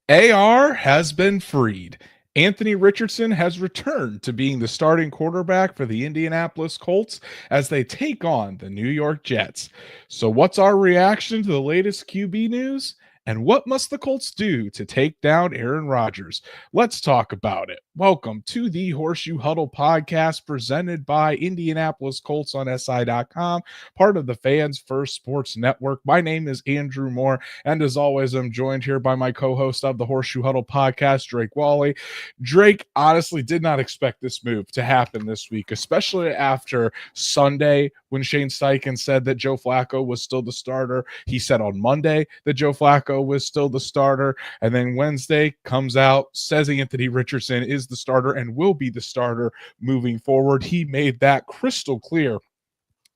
AR has been freed. Anthony Richardson has returned to being the starting quarterback for the Indianapolis Colts as they take on the New York Jets. So, what's our reaction to the latest QB news? And what must the Colts do to take down Aaron Rodgers? Let's talk about it. Welcome to the Horseshoe Huddle Podcast presented by Indianapolis Colts on SI.com, part of the Fans First Sports Network. My name is Andrew Moore, and as always, I'm joined here by my co-host of the Horseshoe Huddle Podcast, Drake Wally. Drake honestly did not expect this move to happen this week, especially after Sunday when Shane Steichen said that Joe Flacco was still the starter. He said on Monday that Joe Flacco was still the starter, and then Wednesday comes out, says Anthony Richardson is the starter and will be the starter moving forward. He made that crystal clear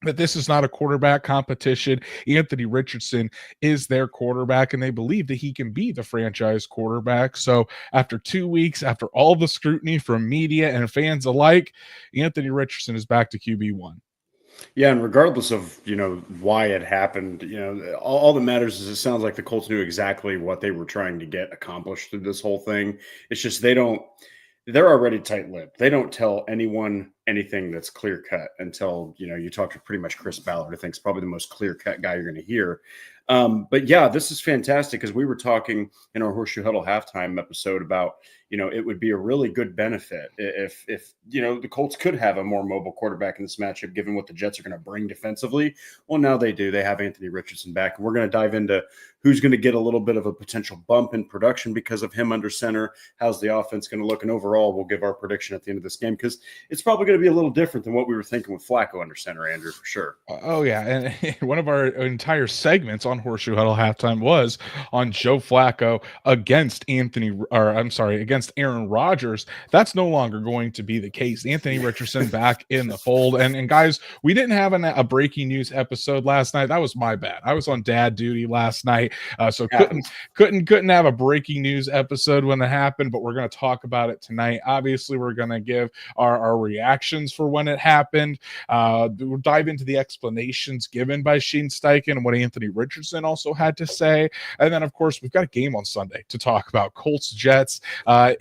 that this is not a quarterback competition. Anthony Richardson is their quarterback, and they believe that he can be the franchise quarterback. So after 2 weeks, after all the scrutiny from media and fans alike, Anthony Richardson is back to QB1. Yeah, and regardless of, why it happened, all that matters is it sounds like the Colts knew exactly what they were trying to get accomplished through this whole thing. It's just they're already tight-lipped. They don't tell anyone anything that's clear-cut until, you talk to pretty much Chris Ballard. I think is probably the most clear-cut guy you're going to hear. But yeah, this is fantastic because we were talking in our Horseshoe Huddle halftime episode about, it would be a really good benefit if the Colts could have a more mobile quarterback in this matchup, given what the Jets are going to bring defensively. Well, now they do. They have Anthony Richardson back. And we're going to dive into who's going to get a little bit of a potential bump in production because of him under center. How's the offense going to look? And overall, we'll give our prediction at the end of this game because it's probably going to be a little different than what we were thinking with Flacco under center, Andrew, for sure. Oh, yeah. And one of our entire segments on Horseshoe Huddle halftime was on Joe Flacco against Aaron Rodgers. That's no longer going to be the case. Anthony Richardson back in the fold. And guys, we didn't have a breaking news episode last night. That was my bad. I was on dad duty last night. So couldn't have a breaking news episode when it happened, but we're going to talk about it tonight. Obviously, we're going to give our reactions for when it happened. We'll dive into the explanations given by Shane Steichen and what Anthony Richardson also had to say. And then, of course, we've got a game on Sunday to talk about. Colts Jets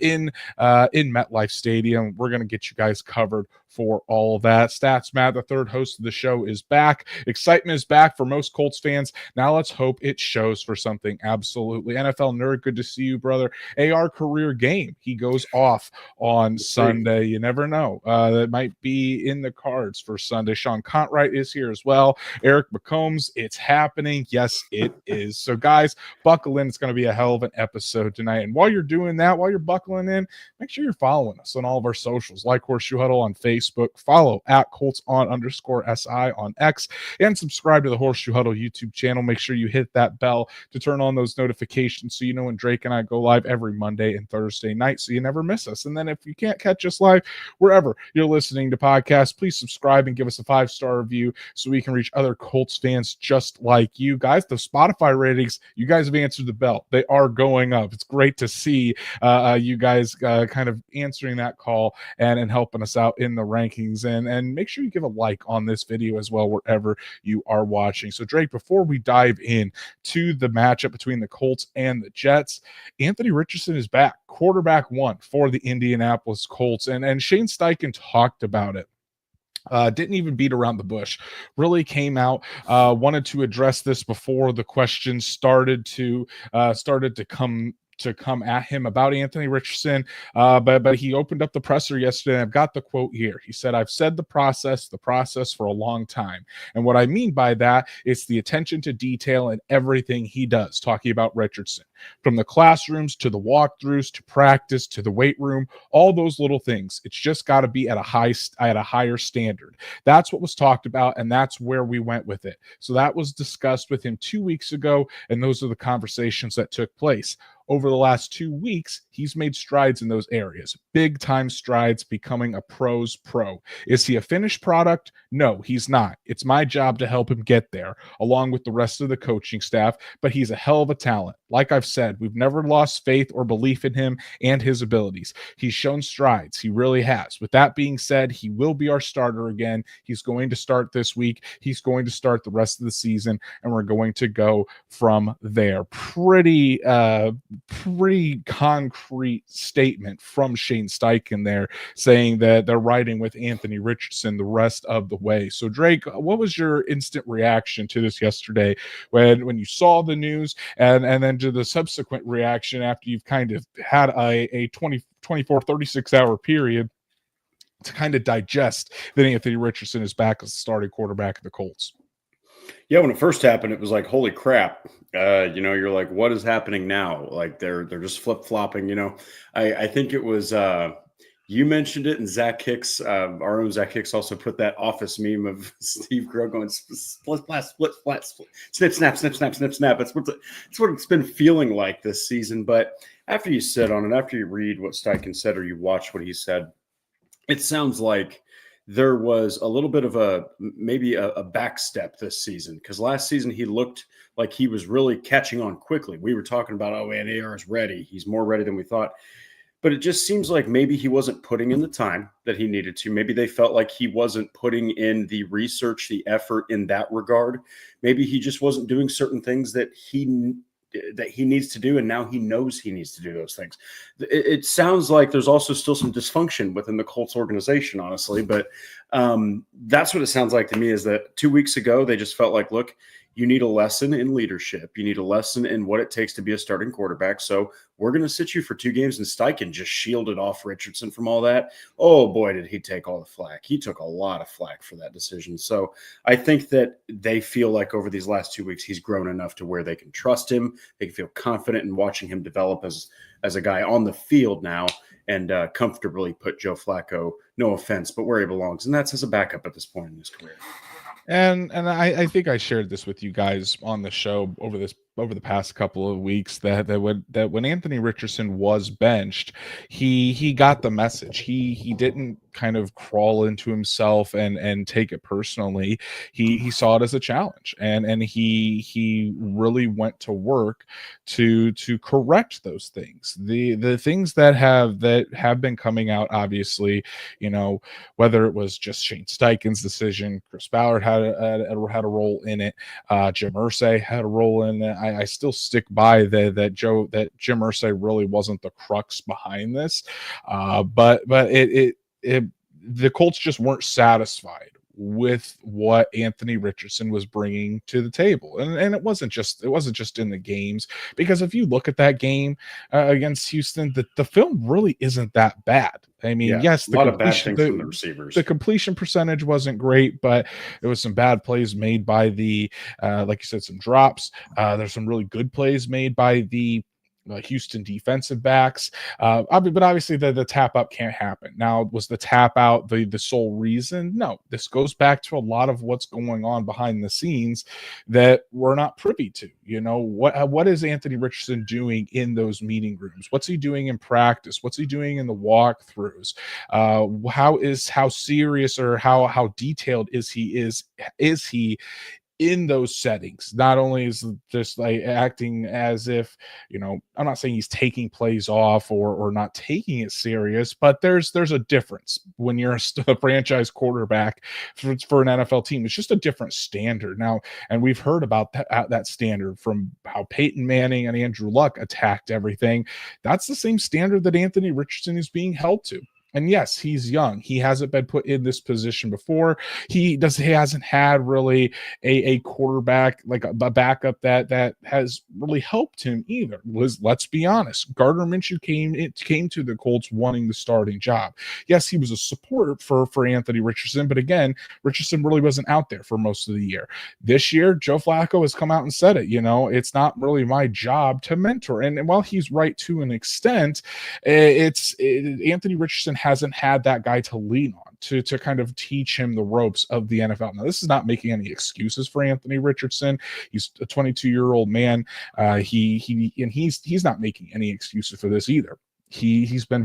in MetLife Stadium. We're going to get you guys covered for all of that. Stats Matt, the third host of the show, is back. Excitement is back for most Colts fans. Now let's hope it shows for something. Absolutely. NFL Nerd, good to see you, brother. AR career game. He goes off on Sunday. You never know. That might be in the cards for Sunday. Sean Contwright is here as well. Eric McCombs, it's happening. Yes, it is. So, guys, buckle in. It's going to be a hell of an episode tonight. And while you're doing that, while you're buckling in, make sure you're following us on all of our socials, like Horseshoe Huddle on Facebook. Follow at Colts_SI on X, and subscribe to the Horseshoe Huddle YouTube channel. Make sure you hit that bell to turn on those notifications so you know when Drake and I go live every Monday and Thursday night so you never miss us. And then if you can't catch us live, wherever you're listening to podcasts, please subscribe and give us a 5-star review so we can reach other Colts fans just like you guys. The Spotify ratings, you guys have answered the bell. They are going up. It's great to see you guys kind of answering that call and helping us out in the rankings. And make sure you give a like on this video as well wherever you are watching. So, Drake, before we dive in to the matchup between the Colts and the Jets, Anthony Richardson is back, quarterback one for the Indianapolis Colts. And Shane Steichen talked about it. Didn't even beat around the bush, really came out, wanted to address this before the questions started to come at him about Anthony Richardson, but he opened up the presser yesterday, and I've got the quote here. He said, "I've said the process for a long time. And what I mean by that is the attention to detail in everything he does," talking about Richardson. From the classrooms to the walkthroughs to practice to the weight room, all those little things. It's just got to be at a higher standard. That's what was talked about, and that's where we went with it. So that was discussed with him 2 weeks ago, and those are the conversations that took place. Over the last 2 weeks, he's made strides in those areas, big time strides, becoming a pro's pro. Is he a finished product? No, he's not. It's my job to help him get there, along with the rest of the coaching staff, but he's a hell of a talent. Like I've said, we've never lost faith or belief in him and his abilities. He's shown strides. He really has. With that being said, he will be our starter again. He's going to start this week. He's going to start the rest of the season, and we're going to go from there. Pretty pretty concrete statement from Shane Steichen there, saying that they're riding with Anthony Richardson the rest of the way. So, Drake, what was your instant reaction to this yesterday when you saw the news, and then to the subsequent reaction after you've kind of had a 36 hour period to kind of digest that Anthony Richardson is back as the starting quarterback of the Colts? Yeah, when it first happened, it was like, holy crap. You're like, what is happening now? Like they're just flip flopping. I think it was you mentioned it, and Zach Hicks, our own Zach Hicks, also put that office meme of Steve Groh going split, split, snip, snap, snip, snap, snip, snap. It's what it's been feeling like this season. But after you sit on it, after you read what Steichen said or you watch what he said, it sounds like there was a little bit of maybe a back step this season, because last season he looked like he was really catching on quickly. We were talking about, oh man, AR is ready. He's more ready than we thought. But it just seems like maybe he wasn't putting in the time that he needed to. Maybe they felt like he wasn't putting in the research, the effort in that regard. Maybe he just wasn't doing certain things that he needs to do, and now he knows he needs to do those things. It sounds like there's also still some dysfunction within the Colts organization, honestly, but that's what it sounds like to me, is that 2 weeks ago they just felt like, look, you need a lesson in leadership. You need a lesson in what it takes to be a starting quarterback. So we're going to sit you for 2 games, and Steichen just shielded off Richardson from all that. Oh boy, did he take all the flack. He took a lot of flack for that decision. So I think that they feel like over these last 2 weeks, he's grown enough to where they can trust him. They can feel confident in watching him develop as a guy on the field now, and comfortably put Joe Flacco, no offense, but where he belongs. And that's as a backup at this point in his career. And I think I shared this with you guys on the show over the past couple of weeks, that when Anthony Richardson was benched, he got the message. He didn't kind of crawl into himself and take it personally. He saw it as a challenge, and he really went to work to correct those things. The things that have been coming out, obviously, whether it was just Shane Steichen's decision, Chris Ballard had a role in it, Jim Irsay had a role in it. I still stick by that Jim Irsay really wasn't the crux behind this, but the Colts just weren't satisfied with what Anthony Richardson was bringing to the table, and it wasn't just in the games, because if you look at that game against Houston, the film really isn't that bad. I mean, yes, a lot of bad things from the receivers. The completion percentage wasn't great, but there was some bad plays made by the, like you said, some drops. There's some really good plays made by the Houston defensive backs. But obviously the tap up can't happen. Now, was the tap out the sole reason? No, this goes back to a lot of what's going on behind the scenes that we're not privy to. What is Anthony Richardson doing in those meeting rooms? What's he doing in practice? What's he doing in the walkthroughs? How serious or how detailed is he in those settings? Not only is just like acting as if, I'm not saying he's taking plays off or not taking it serious, but there's a difference when you're a franchise quarterback for an NFL team. It's just a different standard now, and we've heard about that standard from how Peyton Manning and Andrew Luck attacked everything. That's the same standard that Anthony Richardson is being held to. And yes, he's young. He hasn't been put in this position before. He hasn't had really a quarterback, like a backup that has really helped him either. Let's be honest. Gardner Minshew came to the Colts wanting the starting job. Yes, he was a supporter for Anthony Richardson, but again, Richardson really wasn't out there for most of the year. This year, Joe Flacco has come out and said it. It's not really my job to mentor. And while he's right to an extent, Anthony Richardson hasn't had that guy to lean on to kind of teach him the ropes of the NFL. Now, this is not making any excuses for Anthony Richardson. He's a 22-year-old man. He's not making any excuses for this either. He's been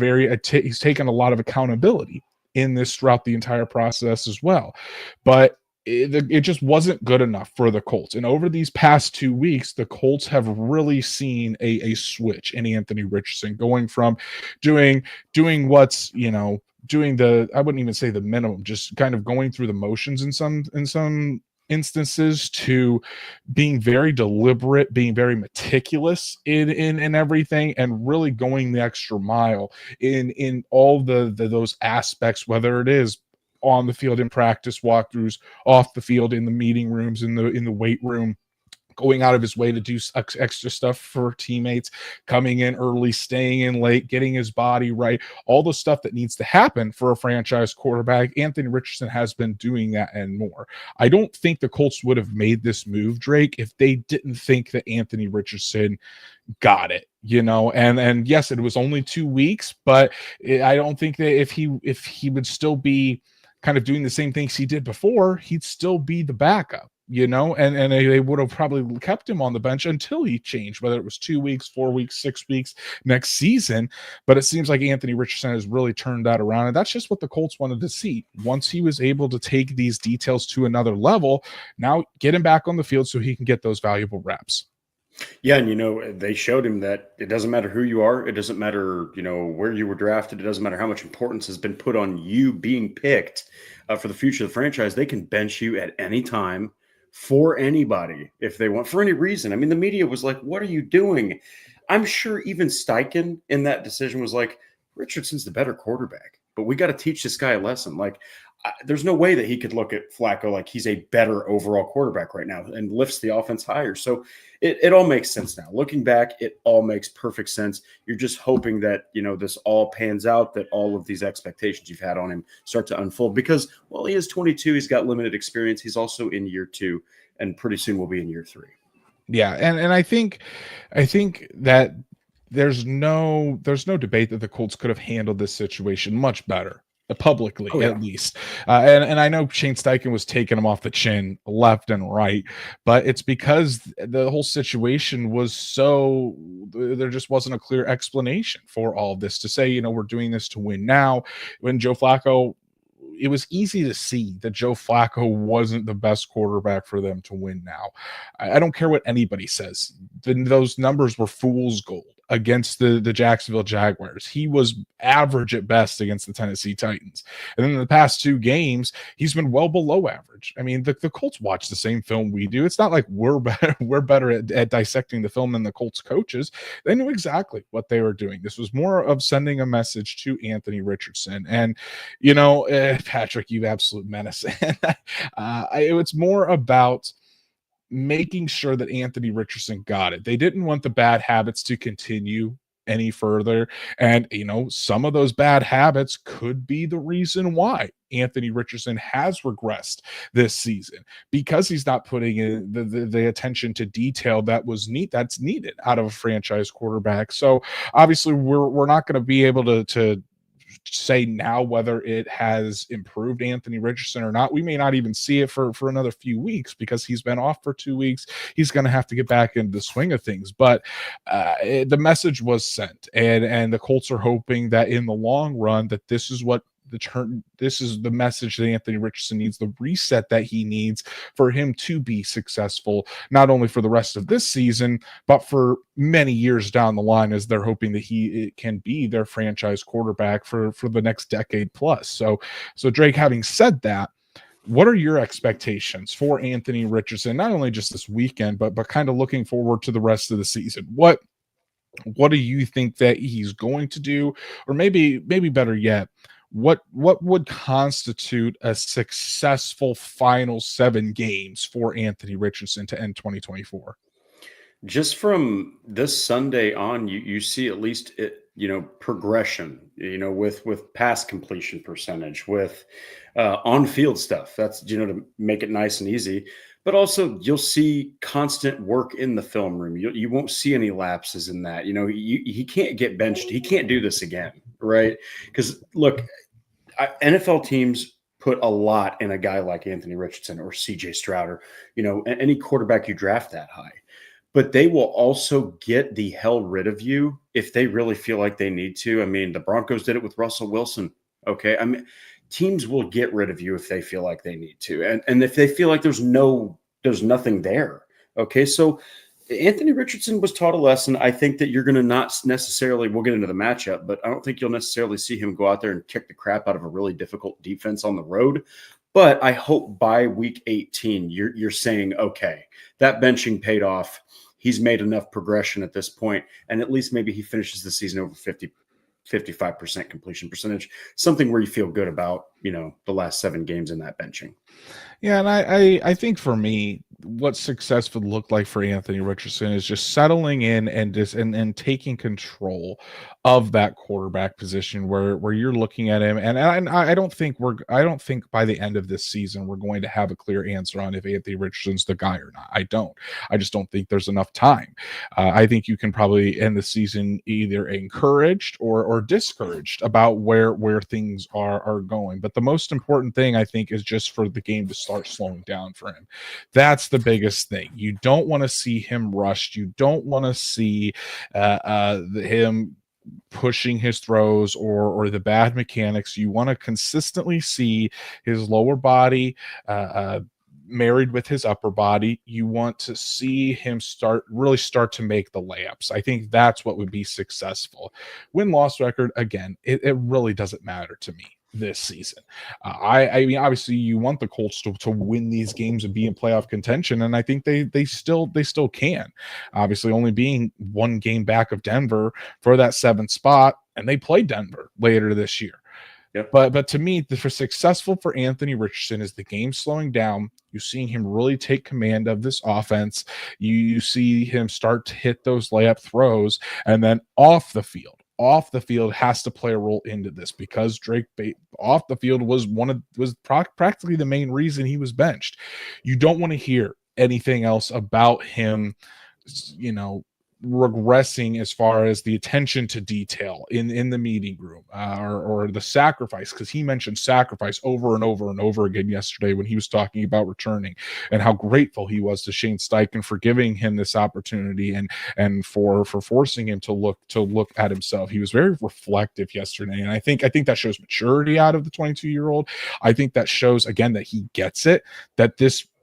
he's taken a lot of accountability in this throughout the entire process as well. But it just wasn't good enough for the Colts. And over these past 2 weeks, the Colts have really seen a switch in Anthony Richardson, going from doing what's, doing I wouldn't even say the minimum, just kind of going through the motions in some instances to being very deliberate, being very meticulous in everything, and really going the extra mile in all the those aspects, whether it is on the field in practice walkthroughs, off the field in the meeting rooms, in the weight room, going out of his way to do extra stuff for teammates, coming in early, staying in late, getting his body right, all the stuff that needs to happen for a franchise quarterback. Anthony Richardson has been doing that and more. I don't think the Colts would have made this move, Drake, if they didn't think that Anthony Richardson got it, and yes, it was only 2 weeks, but I don't think that if he would still be kind of doing the same things he did before, he'd still be the backup, and they would have probably kept him on the bench until he changed, whether it was 2 weeks, 4 weeks, 6 weeks next season. But it seems like Anthony Richardson has really turned that around, and that's just what the Colts wanted to see. Once he was able to take these details to another level, now get him back on the field so he can get those valuable reps. Yeah, and they showed him that it doesn't matter who you are, it doesn't matter, where you were drafted, it doesn't matter how much importance has been put on you being picked for the future of the franchise. They can bench you at any time for anybody if they want, for any reason. I mean, the media was like, "What are you doing?" I'm sure even Steichen in that decision was like, "Richardson's the better quarterback, but we got to teach this guy a lesson." Like, there's no way that he could look at Flacco like he's a better overall quarterback right now and lifts the offense higher. So it all makes sense now. Looking back, it all makes perfect sense. You're just hoping that, this all pans out, that all of these expectations you've had on him start to unfold because, well, he is 22. He's got limited experience. He's also in year 2, and pretty soon we'll be in year 3. Yeah. And I think that there's no debate that the Colts could have handled this situation much better. Publicly, at least. And I know Shane Steichen was taking him off the chin left and right, but it's because the whole situation was so there just wasn't a clear explanation for all of this to say, we're doing this to win now. When Joe Flacco, it was easy to see that Joe Flacco wasn't the best quarterback for them to win now. I don't care what anybody says. Those numbers were fool's gold against the Jacksonville Jaguars. He was average at best against the Tennessee Titans. And then in the past 2 games, he's been well below average. I mean, the Colts watch the same film we do. It's not like we're better at dissecting the film than the Colts coaches. They knew exactly what they were doing. This was more of sending a message to Anthony Richardson. And, Patrick, you absolute menace. It's more about making sure that Anthony Richardson got it. They didn't want the bad habits to continue any further. And, some of those bad habits could be the reason why Anthony Richardson has regressed this season, because he's not putting in the attention to detail that's needed out of a franchise quarterback. So obviously we're not going to be able to say now whether it has improved Anthony Richardson or not. We may not even see it for another few weeks because he's been off for 2 weeks. He's going to have to get back into the swing of things. But the message was sent, and the Colts are hoping that in the long run that this is what this is the message that Anthony Richardson needs, the reset that he needs for him to be successful, not only for the rest of this season, but for many years down the line, as they're hoping that he can be their franchise quarterback for the next decade plus. So Drake, having said that, what are your expectations for Anthony Richardson, not only just this weekend, but kind of looking forward to the rest of the season? What do you think that he's going to do? Or maybe better yet, what would constitute a successful final 7 games for Anthony Richardson to end 2024? Just from this Sunday on, you see at least progression, with pass completion percentage, with on-field stuff. That's, to make it nice and easy. But also you'll see constant work in the film room. You won't see any lapses in that. He can't get benched. He can't do this again, right? Because look, NFL teams put a lot in a guy like Anthony Richardson or CJ Stroud or, any quarterback you draft that high. But they will also get the hell rid of you if they really feel like they need to. I mean, the Broncos did it with Russell Wilson. Okay. I mean, teams will get rid of you if they feel like they need to. And if they feel like there's nothing there. Okay. So Anthony Richardson was taught a lesson. I think that you're going to not necessarily, we'll get into the matchup, but I don't think you'll necessarily see him go out there and kick the crap out of a really difficult defense on the road. But I hope by week 18, you're saying, okay, that benching paid off. He's made enough progression at this point, and at least maybe he finishes the season over 55% completion percentage, something where you feel good about, the last 7 games in that benching. Yeah, and I think for me, what success would look like for Anthony Richardson is just settling in and taking control of that quarterback position where you're looking at him. And I don't think by the end of this season we're going to have a clear answer on if Anthony Richardson's the guy or not. I don't. I just don't think there's enough time. I think you can probably end the season either encouraged or discouraged about where things are going. But the most important thing I think is just for the game to start slowing down for him. That's the biggest thing. You don't want to see him rushed. You don't want to see him pushing his throws or the bad mechanics. You want to consistently see his lower body married with his upper body. You want to see him start to make the layups. I think that's what would be successful. Win-loss record, again, it really doesn't matter to me this season. I mean, obviously you want the Colts to win these games and be in playoff contention, and I think they still can. Obviously only being 1 game back of Denver for that 7th spot, and they play Denver later this year. Yep. But to me, for successful for Anthony Richardson is the game slowing down. You're seeing him really take command of this offense. You see him start to hit those layup throws, and then off the field has to play a role into this, because Drake off the field was practically the main reason he was benched. You don't want to hear anything else about him, regressing as far as the attention to detail in the meeting room or the sacrifice, because he mentioned sacrifice over and over and over again yesterday when he was talking about returning and how grateful he was to Shane Steichen for giving him this opportunity and for forcing him to look at himself. He was very reflective yesterday, and I think that shows maturity out of the 22-year-old. I think that shows again that he gets it, that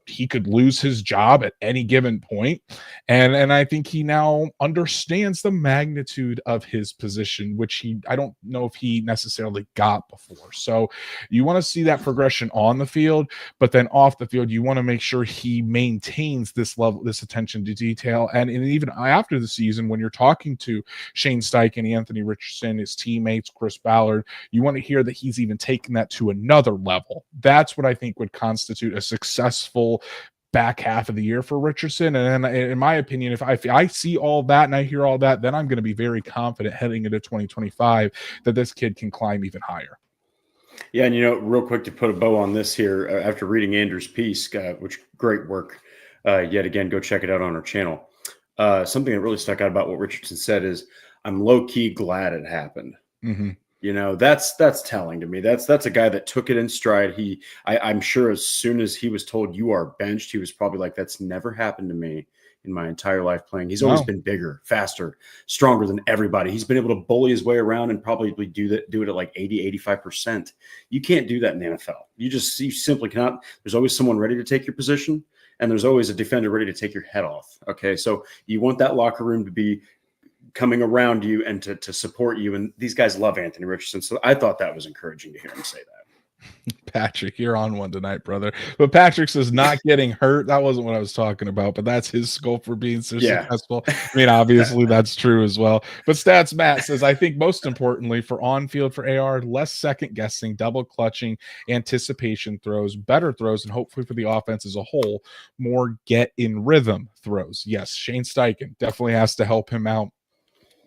he could lose his job at any given point. And I think he now understands the magnitude of his position, which I don't know if he necessarily got before. So you want to see that progression on the field, but then off the field, you want to make sure he maintains this level, this attention to detail. And even after the season, when you're talking to Shane Steichen, Anthony Richardson, his teammates, Chris Ballard, you want to hear that he's even taken that to another level. That's what I think would constitute a successful back half of the year for Richardson. And then, in my opinion, if I see all that and I hear all that, then I'm going to be very confident heading into 2025 that this kid can climb even higher. Yeah, and real quick to put a bow on this here, after reading Andrew's piece, which great work, yet again, go check it out on our channel. Something that really stuck out about what Richardson said is, I'm low-key glad it happened. Mm-hmm. That's telling to me. That's a guy that took it in stride. I'm sure as soon as he was told you are benched, he was probably like, that's never happened to me in my entire life playing. He's always been bigger, faster, stronger than everybody. He's been able to bully his way around and probably do it at like 80-85%. You can't do that in the NFL. You simply cannot. There's always someone ready to take your position, and there's always a defender ready to take your head off. Okay, so you want that locker room to be coming around you and to support you. And these guys love Anthony Richardson. So I thought that was encouraging to hear him say that. Patrick, you're on one tonight, brother. But Patrick says not getting hurt. That wasn't what I was talking about, but that's his scope for being so successful. I mean, obviously that's true as well. But Stats Matt says, I think most importantly for on-field for AR, less second guessing, double clutching, anticipation throws, better throws, and hopefully for the offense as a whole, more get in rhythm throws. Yes, Shane Steichen definitely has to help him out.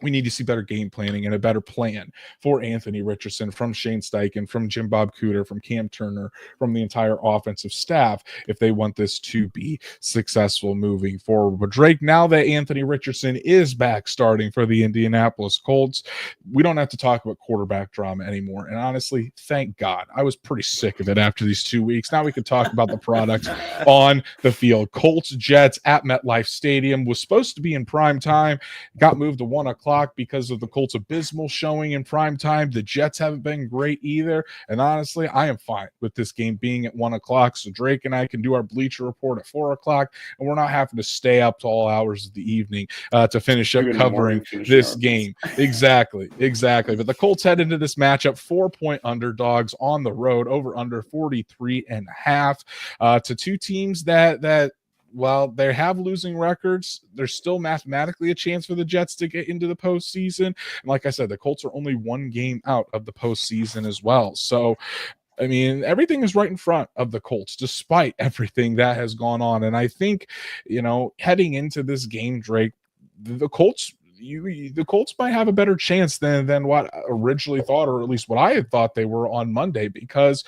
We need to see better game planning and a better plan for Anthony Richardson from Shane Steichen, from Jim Bob Cooter, from Cam Turner, from the entire offensive staff if they want this to be successful moving forward. But Drake, now that Anthony Richardson is back starting for the Indianapolis Colts, we don't have to talk about quarterback drama anymore. And honestly, thank God. I was pretty sick of it after these 2 weeks. Now we can talk about the product on the field. Colts Jets at MetLife Stadium was supposed to be in prime time, got moved to 1 o'clock. o'clock because of the Colts' abysmal showing in prime time. The Jets haven't been great either. And honestly, I am fine with this game being at 1 o'clock. So Drake and I can do our Bleacher Report at 4 o'clock, and we're not having to stay up to all hours of the evening to finish up covering this game. Exactly. But the Colts head into this matchup 4-point underdogs on the road, over under 43.5 to two teams that while they have losing records, there's still mathematically a chance for the Jets to get into the postseason. And like I said, the Colts are only one game out of the postseason as well. So, I mean, everything is right in front of the Colts, despite everything that has gone on. And I think, heading into this game, Drake, the Colts might have a better chance than what I originally thought, or at least what I had thought they were on Monday, because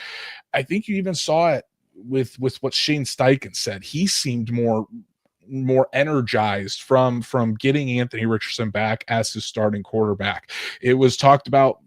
I think you even saw it with what Shane Steichen said. He seemed more energized from getting Anthony Richardson back as his starting quarterback. It was talked about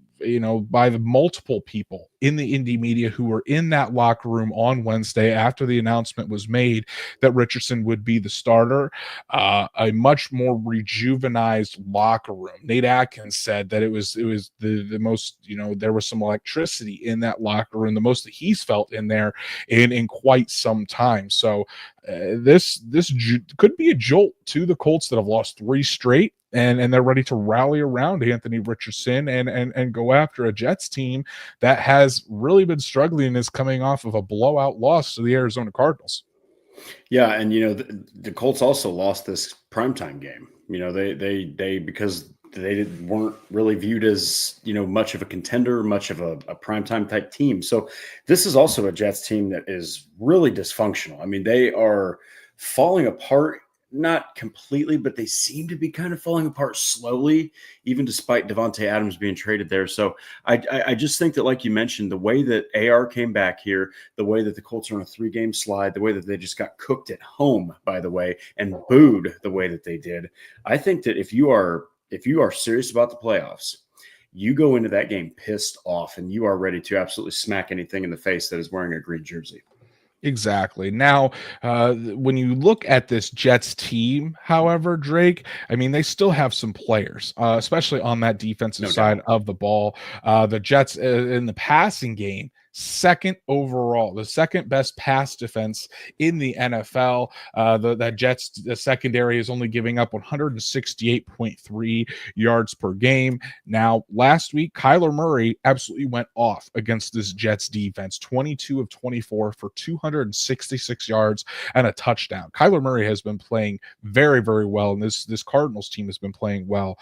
by the multiple people in the Indy media who were in that locker room on Wednesday after the announcement was made that Richardson would be the starter. A much more rejuvenized locker room. Nate Atkins said that it was the most, there was some electricity in that locker room, the most that he's felt in there in quite some time. So this could be a jolt to the Colts that have lost 3 straight. And they're ready to rally around Anthony Richardson and go after a Jets team that has really been struggling and is coming off of a blowout loss to the Arizona Cardinals. Yeah, and the Colts also lost this primetime game. They because they weren't really viewed as much of a contender, much of a primetime type team. So this is also a Jets team that is really dysfunctional. I mean, they are falling apart. Not completely, but they seem to be kind of falling apart slowly, even despite Devontae Adams being traded there. So I just think that, like you mentioned, the way that AR came back here, the way that the Colts are on a 3-game slide, the way that they just got cooked at home, by the way, and booed the way that they did. I think that if you are serious about the playoffs, you go into that game pissed off and you are ready to absolutely smack anything in the face that is wearing a green jersey. Exactly. Now, when you look at this Jets team, however, Drake, I mean, they still have some players, especially on that defensive side of the ball. The Jets in the passing game, second overall, the second best pass defense in the NFL. The Jets, the secondary is only giving up 168.3 yards per game. Now, last week, Kyler Murray absolutely went off against this Jets defense, 22 of 24 for 266 yards and a touchdown. Kyler Murray has been playing very, very well, and this Cardinals team has been playing well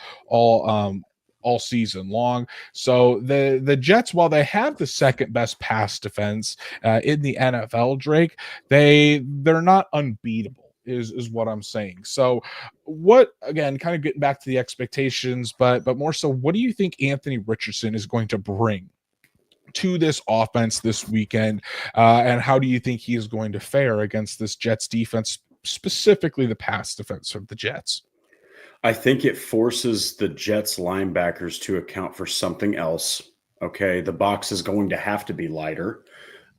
all season long. So the Jets, while they have the second best pass defense in the NFL, Drake, they're not unbeatable is what I'm saying. So what, again, kind of getting back to the expectations, but more so, what do you think Anthony Richardson is going to bring to this offense this weekend? And how do you think he is going to fare against this Jets defense, specifically the pass defense of the Jets? I think it forces the Jets linebackers to account for something else. Okay, the box is going to have to be lighter.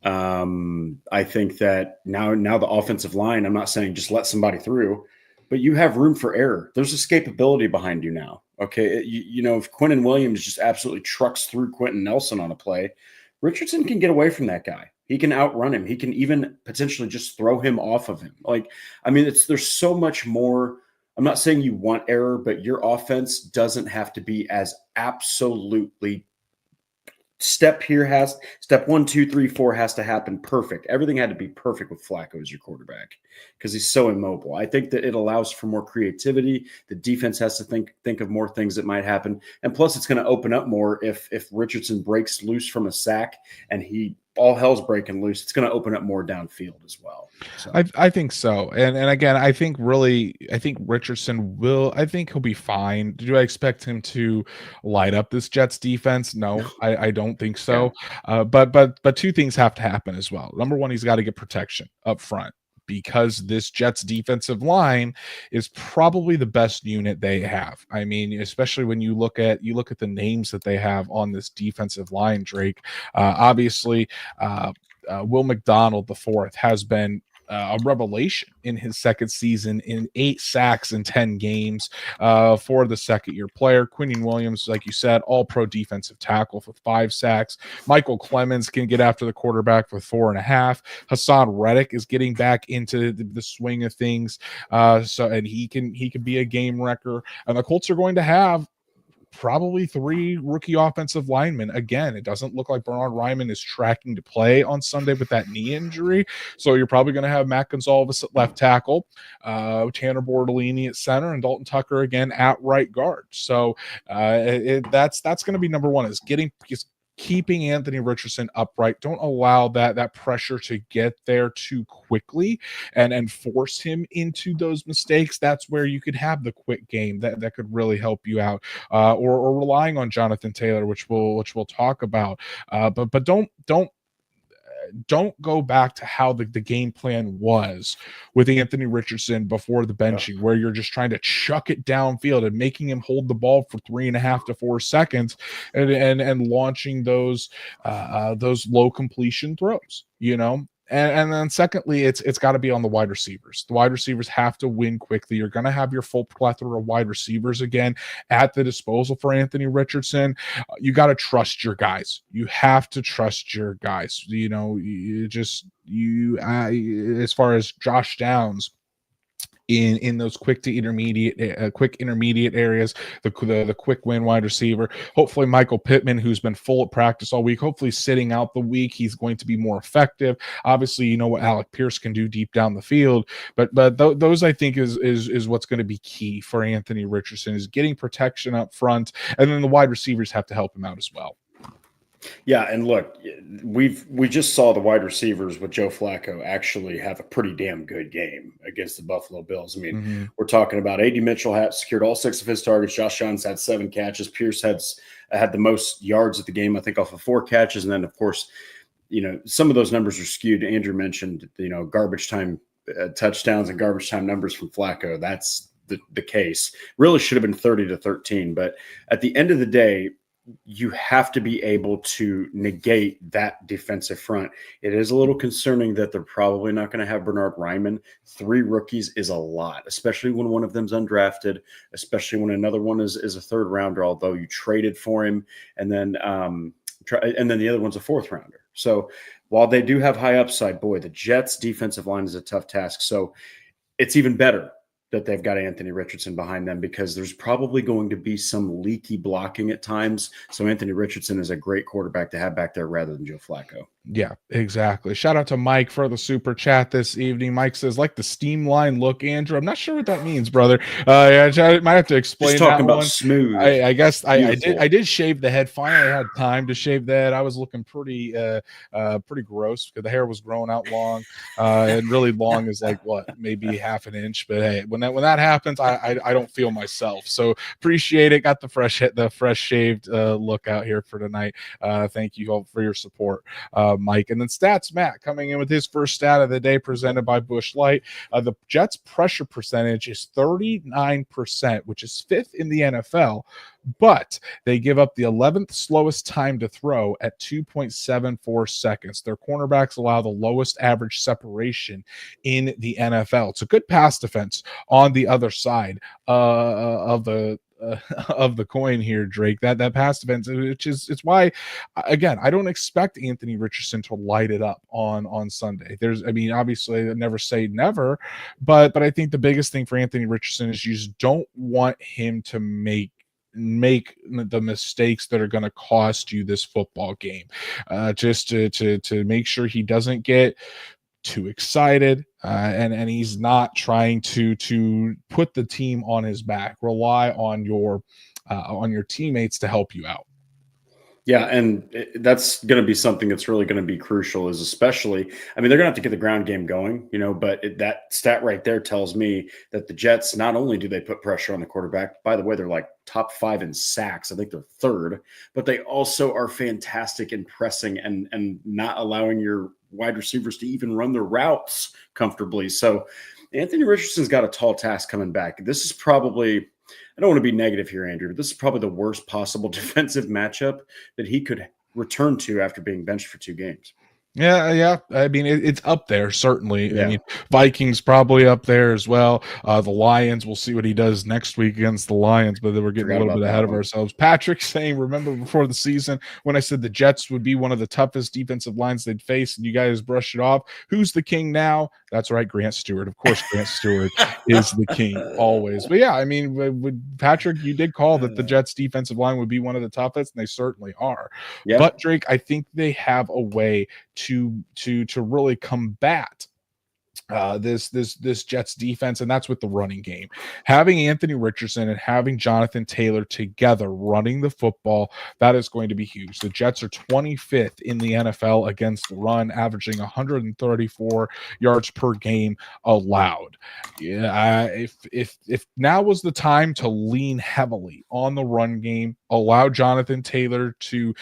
I think that now the offensive line, I'm not saying just let somebody through, but you have room for error. There's escapability behind you now. Okay, if Quentin Williams just absolutely trucks through Quentin Nelson on a play, Richardson can get away from that guy. He can outrun him. He can even potentially just throw him off of him. There's so much more. I'm not saying you want error, but your offense doesn't have to be as absolutely step 1, 2, 3, 4 has to happen perfect. Everything had to be perfect with Flacco as your quarterback because he's so immobile. I think that it allows for more creativity. The defense has to think of more things that might happen. And plus it's going to open up more if Richardson breaks loose from a sack and all hell's breaking loose. It's going to open up more downfield as well. So. I think so. And again, I think Richardson he'll be fine. Do I expect him to light up this Jets defense? No, I don't think so. Yeah. But two things have to happen as well. Number one, he's got to get protection up front, because this Jets defensive line is probably the best unit they have. I mean, especially when you look at the names that they have on this defensive line, Drake. Obviously, Will McDonald IV has been a revelation in his second season in 8 sacks in 10 games for the second-year player. Quinnen Williams, like you said, all-pro defensive tackle with 5 sacks. Michael Clemens can get after the quarterback with 4.5. Hassan Reddick is getting back into the swing of things, and he can be a game wrecker. And the Colts are going to have probably 3 rookie offensive linemen. Again, it doesn't look like Bernard Ryman is tracking to play on Sunday with that knee injury. So you're probably going to have Matt Gonzalez at left tackle, Tanner Bortolini at center, and Dalton Tucker again at right guard. So that's going to be number one, is keeping Anthony Richardson upright. Don't allow that pressure to get there too quickly and force him into those mistakes. That's where you could have the quick game that could really help you out, or relying on Jonathan Taylor, which we'll talk about. But don't go back to how the game plan was with Anthony Richardson before the benching, where you're just trying to chuck it downfield and making him hold the ball for 3.5 to 4 seconds and launching those low completion throws, And then secondly, it's got to be on the wide receivers. The wide receivers have to win quickly. You're going to have your full plethora of wide receivers again at the disposal for Anthony Richardson. You got to trust your guys. You have to trust your guys. As far as Josh Downs, in those quick intermediate areas, the quick win wide receiver. Hopefully Michael Pittman, who's been full at practice all week, hopefully sitting out the week, he's going to be more effective. Obviously, you know what Alec Pierce can do deep down the field, but those I think is what's going to be key for Anthony Richardson, is getting protection up front, and then the wide receivers have to help him out as well. Yeah, and look, we just saw the wide receivers with Joe Flacco actually have a pretty damn good game against the Buffalo Bills. I mean, we're talking about A.D. Mitchell had secured all 6 of his targets. Josh Jones had 7 catches. Pierce had the most yards at the game, I think, off of 4 catches. And then, of course, some of those numbers are skewed. Andrew mentioned, garbage time touchdowns and garbage time numbers from Flacco. That's the case. Really should have been 30-13. But at the end of the day, you have to be able to negate that defensive front. It is a little concerning that they're probably not going to have Bernard Ryman. 3 rookies is a lot, especially when one of them's undrafted, especially when another one is a 3rd rounder, although you traded for him, and then the other one's a 4th rounder. So while they do have high upside, boy, the Jets' defensive line is a tough task. So it's even better that they've got Anthony Richardson behind them, because there's probably going to be some leaky blocking at times. So Anthony Richardson is a great quarterback to have back there rather than Joe Flacco. Yeah, exactly. Shout out to Mike for the super chat this evening. Mike says, like the steam line look, Andrew. I'm not sure what that means, brother. I might have to explain. Just talking that about one. Smooth. I guess I did shave the head. Finally, I had time to shave the head. I was looking pretty gross because the hair was growing out long, and really long is like maybe half an inch. But hey, when that happens, I don't feel myself. So appreciate it. Got the fresh shaved look out here for tonight. Thank you all for your support. Mike. And then Stats Matt coming in with his first stat of the day, presented by Busch Light. The Jets' pressure percentage is 39%, which is 5th in the NFL, but they give up the 11th slowest time to throw at 2.74 seconds. Their cornerbacks allow the lowest average separation in the NFL. It's a good pass defense on the other side of the coin here, Drake. That pass defense, it's why, again, I don't expect Anthony Richardson to light it up on Sunday. Obviously, I never say never, but I think the biggest thing for Anthony Richardson is you just don't want him to make the mistakes that are going to cost you this football game. Just to make sure he doesn't get too excited, and he's not trying to put the team on his back. Rely on your teammates to help you out. Yeah, and that's going to be something that's really going to be crucial, is especially, they're going to have to get the ground game going, but that stat right there tells me that the Jets, not only do they put pressure on the quarterback, by the way, they're like top 5 in sacks. I think they're 3rd, but they also are fantastic in pressing and not allowing your wide receivers to even run their routes comfortably. So Anthony Richardson's got a tall task coming back. This is probably, I don't want to be negative here, Andrew, but this is probably the worst possible defensive matchup that he could return to after being benched for 2 games. Yeah. I mean, it's up there, certainly. I Yeah, mean, Vikings probably up there as well. The Lions, we'll see what he does next week against the Lions, but then we're getting a forgot little about bit that ahead of one. ourselves. Patrick saying, remember before the season when I said the Jets would be one of the toughest defensive lines they'd face, and you guys brushed it off? Who's the king now? That's right, Grant Stewart. Of course, Grant Stewart is the king always. But yeah, I mean, Patrick, you did call that the Jets defensive line would be one of the toughest, and they certainly are. Yeah. But Drake, I think they have a way to really combat this Jets defense, and that's with the running game. Having Anthony Richardson and having Jonathan Taylor together running the football, that is going to be huge. The Jets are 25th in the NFL against the run, averaging 134 yards per game allowed. Yeah, if now was the time to lean heavily on the run game, allow Jonathan Taylor to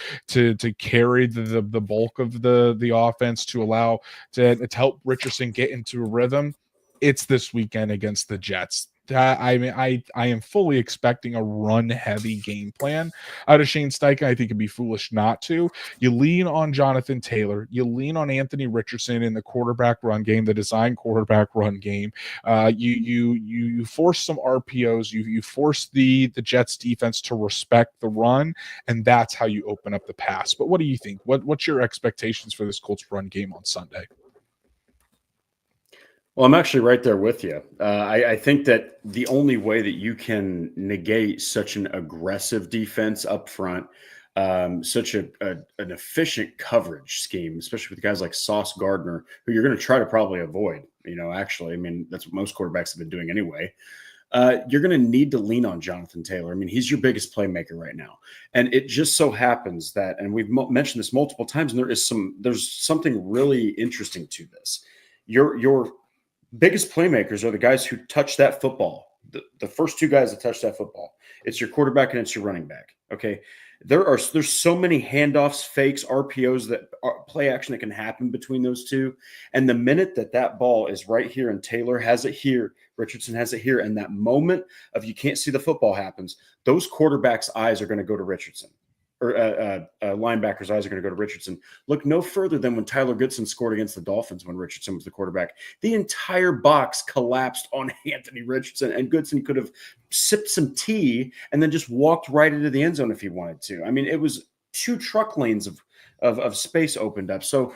carry the bulk of the offense, to allow to help Richardson get into a rhythm, it's this weekend against the Jets. I mean, I am fully expecting a run-heavy game plan out of Shane Steichen. I think it'd be foolish not to. You lean on Jonathan Taylor. You lean on Anthony Richardson in the quarterback run game, the design quarterback run game. You force some RPOs. You force the Jets defense to respect the run, and that's how you open up the pass. But what do you think? What's your expectations for this Colts run game on Sunday? Well, I'm actually right there with you. I think that the only way that you can negate such an aggressive defense up front, such an efficient coverage scheme, especially with guys like Sauce Gardner, who you're going to try to probably avoid. Actually, I mean, that's what most quarterbacks have been doing anyway. You're going to need to lean on Jonathan Taylor. I mean, he's your biggest playmaker right now. And it just so happens that, and we've mentioned this multiple times, and there's something really interesting to this. Your biggest playmakers are the guys who touch that football. The first two guys that touch that football. It's your quarterback and it's your running back. Okay. There's so many handoffs, fakes, RPOs that are play action that can happen between those two. And the minute that ball is right here and Taylor has it here, Richardson has it here, and that moment of you can't see the football happens, those quarterbacks' eyes are going to go to Richardson. Or linebackers' eyes are going to go to Richardson. Look no further than when Tyler Goodson scored against the Dolphins when Richardson was the quarterback. The entire box collapsed on Anthony Richardson, and Goodson could have sipped some tea and then just walked right into the end zone if he wanted to. I mean, it was 2 truck lanes of space opened up. So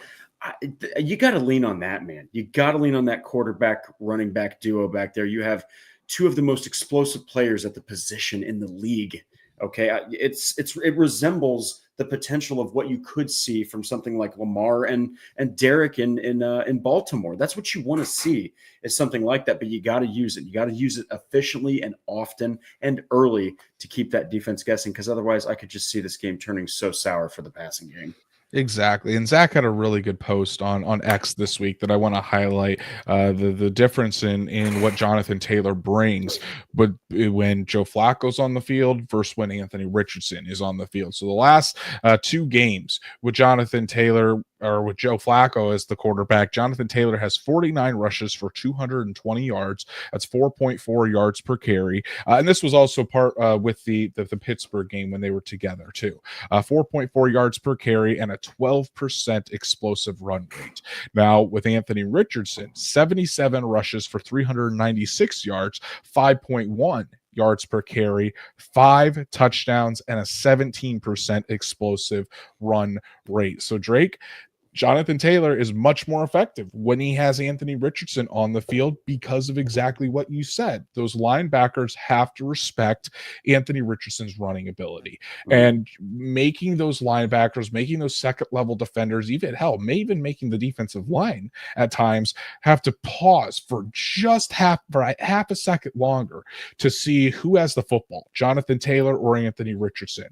you got to lean on that, man. You got to lean on that quarterback, running back duo back there. You have 2 of the most explosive players at the position in the league. Okay, it resembles the potential of what you could see from something like Lamar and Derek in Baltimore. That's what you want to see, is something like that. But you got to use it. You got to use it efficiently and often and early to keep that defense guessing. Because otherwise, I could just see this game turning so sour for the passing game. Exactly. And Zach had a really good post on X this week that I want to highlight, the difference in what Jonathan Taylor brings, but when Joe Flacco's on the field versus when Anthony Richardson is on the field. So the last 2 games with Jonathan Taylor, or with Joe Flacco as the quarterback, Jonathan Taylor has 49 rushes for 220 yards. That's 4.4 yards per carry. And this was also part with the Pittsburgh game when they were together too. 4.4 yards per carry and a 12% explosive run rate. Now with Anthony Richardson, 77 rushes for 396 yards, 5.1 yards per carry, 5 touchdowns, and a 17% explosive run rate. So Drake, Jonathan Taylor is much more effective when he has Anthony Richardson on the field because of exactly what you said. Those linebackers have to respect Anthony Richardson's running ability, and making those linebackers, making those second level defenders, even making the defensive line at times have to pause for just half a second longer to see who has the football, Jonathan Taylor or Anthony Richardson.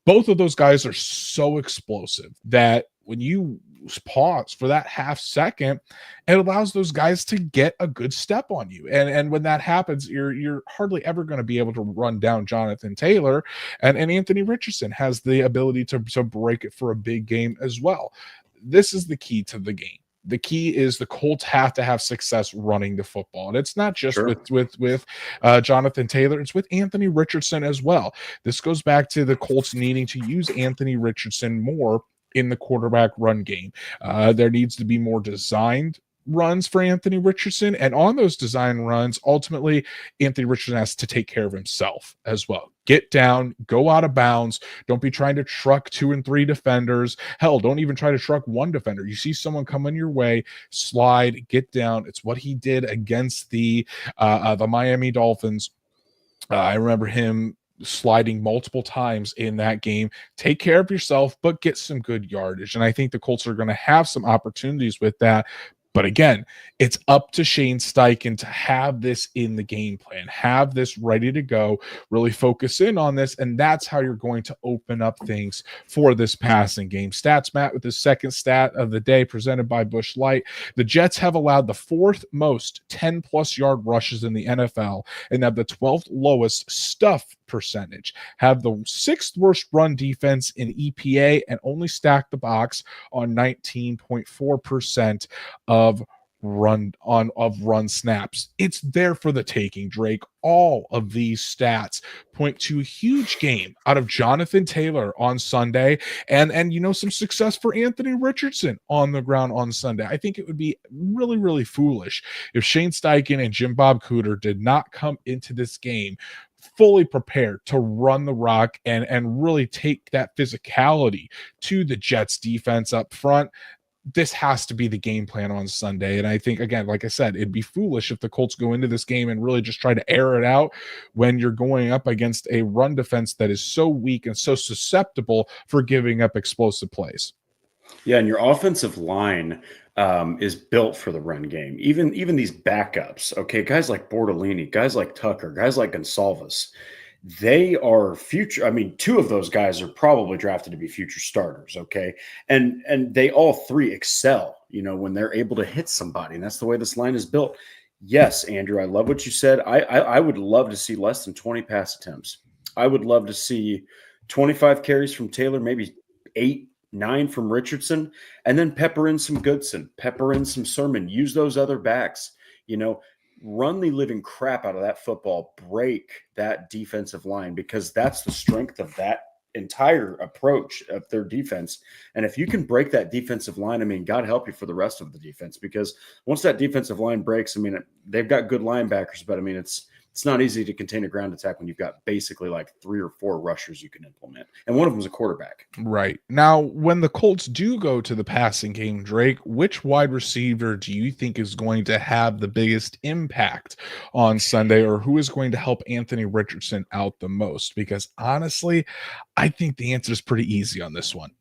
Both of those guys are so explosive that when you pause for that half second, it allows those guys to get a good step on you. And when that happens, you're hardly ever going to be able to run down Jonathan Taylor. And Anthony Richardson has the ability to break it for a big game as well. This is the key to the game. The key is the Colts have to have success running the football. And it's not just with Jonathan Taylor, it's with Anthony Richardson as well. This goes back to the Colts needing to use Anthony Richardson more in the quarterback run game. There needs to be more designed runs for Anthony Richardson. And on those design runs, ultimately, Anthony Richardson has to take care of himself as well. Get down, go out of bounds. Don't be trying to truck 2 and 3 defenders. Hell, don't even try to truck 1 defender. You see someone coming your way, slide, get down. It's what he did against the Miami Dolphins. I remember him sliding multiple times in that game. Take care of yourself, but get some good yardage. And I think the Colts are going to have some opportunities with that. But again, it's up to Shane Steichen to have this in the game plan, have this ready to go, really focus in on this, and that's how you're going to open up things for this passing game. Stats Matt with the second stat of the day presented by Busch Light. The Jets have allowed the 4th most 10-plus yard rushes in the NFL and have the 12th lowest stuff percentage, have the 6th worst run defense in EPA, and only stack the box on 19.4% of run snaps. It's there for the taking, Drake. All of these stats point to a huge game out of Jonathan Taylor on Sunday and some success for Anthony Richardson on the ground on Sunday. I think it would be really, really foolish if Shane Steichen and Jim Bob Cooter did not come into this game fully prepared to run the rock and really take that physicality to the Jets defense up front. This has to be the game plan on Sunday. And I think, again, like I said, it'd be foolish if the Colts go into this game and really just try to air it out when you're going up against a run defense that is so weak and so susceptible for giving up explosive plays. Yeah, and your offensive line is built for the run game. Even these backups, okay, guys like Bortolini, guys like Tucker, guys like Gonsalves, they are future. I mean, 2 of those guys are probably drafted to be future starters, okay? And they all 3 excel, when they're able to hit somebody, and that's the way this line is built. Yes, Andrew, I love what you said. I would love to see less than 20 pass attempts. I would love to see 25 carries from Taylor, maybe 8, 9 from Richardson, and then pepper in some Goodson, pepper in some Sermon, use those other backs, run the living crap out of that football, break that defensive line, because that's the strength of that entire approach of their defense. And if you can break that defensive line, I mean, God help you for the rest of the defense, because once that defensive line breaks, I mean, they've got good linebackers, but I mean, it's not easy to contain a ground attack when you've got basically like 3 or 4 rushers you can implement. And one of them is a quarterback. Right. Now, when the Colts do go to the passing game, Drake, which wide receiver do you think is going to have the biggest impact on Sunday, or who is going to help Anthony Richardson out the most? Because honestly, I think the answer is pretty easy on this one.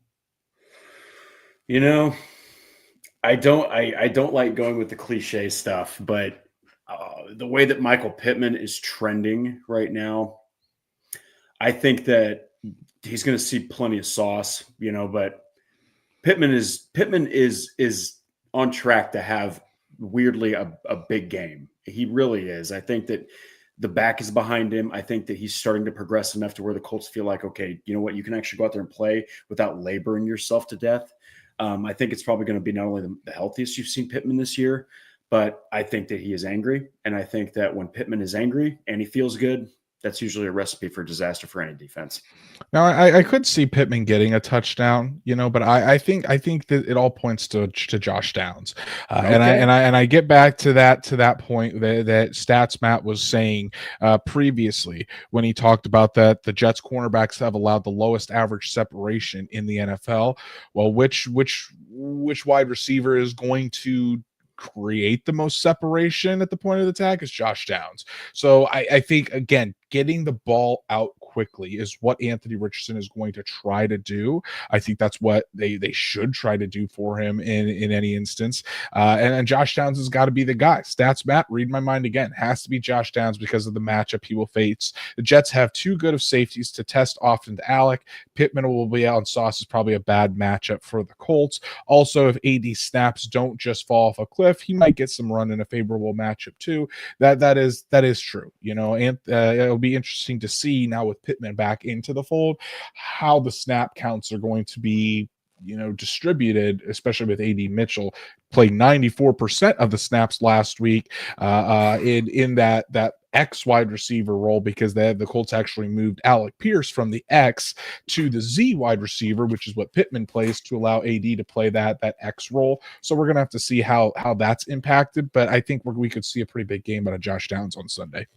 I don't like going with the cliche stuff, but the way that Michael Pittman is trending right now, I think that he's going to see plenty of sauce, but Pittman is on track to have weirdly a big game. He really is. I think that the back is behind him. I think that he's starting to progress enough to where the Colts feel like, okay, you know what, you can actually go out there and play without laboring yourself to death. I think it's probably going to be not only the healthiest you've seen Pittman this year, but I think that he is angry. And I think that when Pittman is angry and he feels good, that's usually a recipe for disaster for any defense. Now, I could see Pittman getting a touchdown, but I think that it all points to Josh Downs, Okay. and I get back to that point that Stats Matt was saying previously when he talked about that the Jets cornerbacks have allowed the lowest average separation in the NFL. Well, which wide receiver is going to create the most separation at the point of the attack is Josh Downs. So I think, again, getting the ball out quickly is what Anthony Richardson is going to try to do. I think that's what they should try to do for him in any instance. And Josh Downs has got to be the guy. Stats Matt, read my mind again, has to be Josh Downs because of the matchup he will face. The Jets have 2 good of safeties to test Austin to Alec. Pittman will be out, and Sauce is probably a bad matchup for the Colts. Also, if AD snaps don't just fall off a cliff, he might get some run in a favorable matchup too. That is true. And it'll be interesting to see now with Pittman back into the fold how the snap counts are going to be distributed, especially with AD Mitchell playing 94% of the snaps last week in that X wide receiver role because the Colts actually moved Alec Pierce from the X to the Z wide receiver, which is what Pittman plays, to allow AD to play that X role. So we're gonna have to see how that's impacted, but I think we could see a pretty big game out of Josh Downs on Sunday.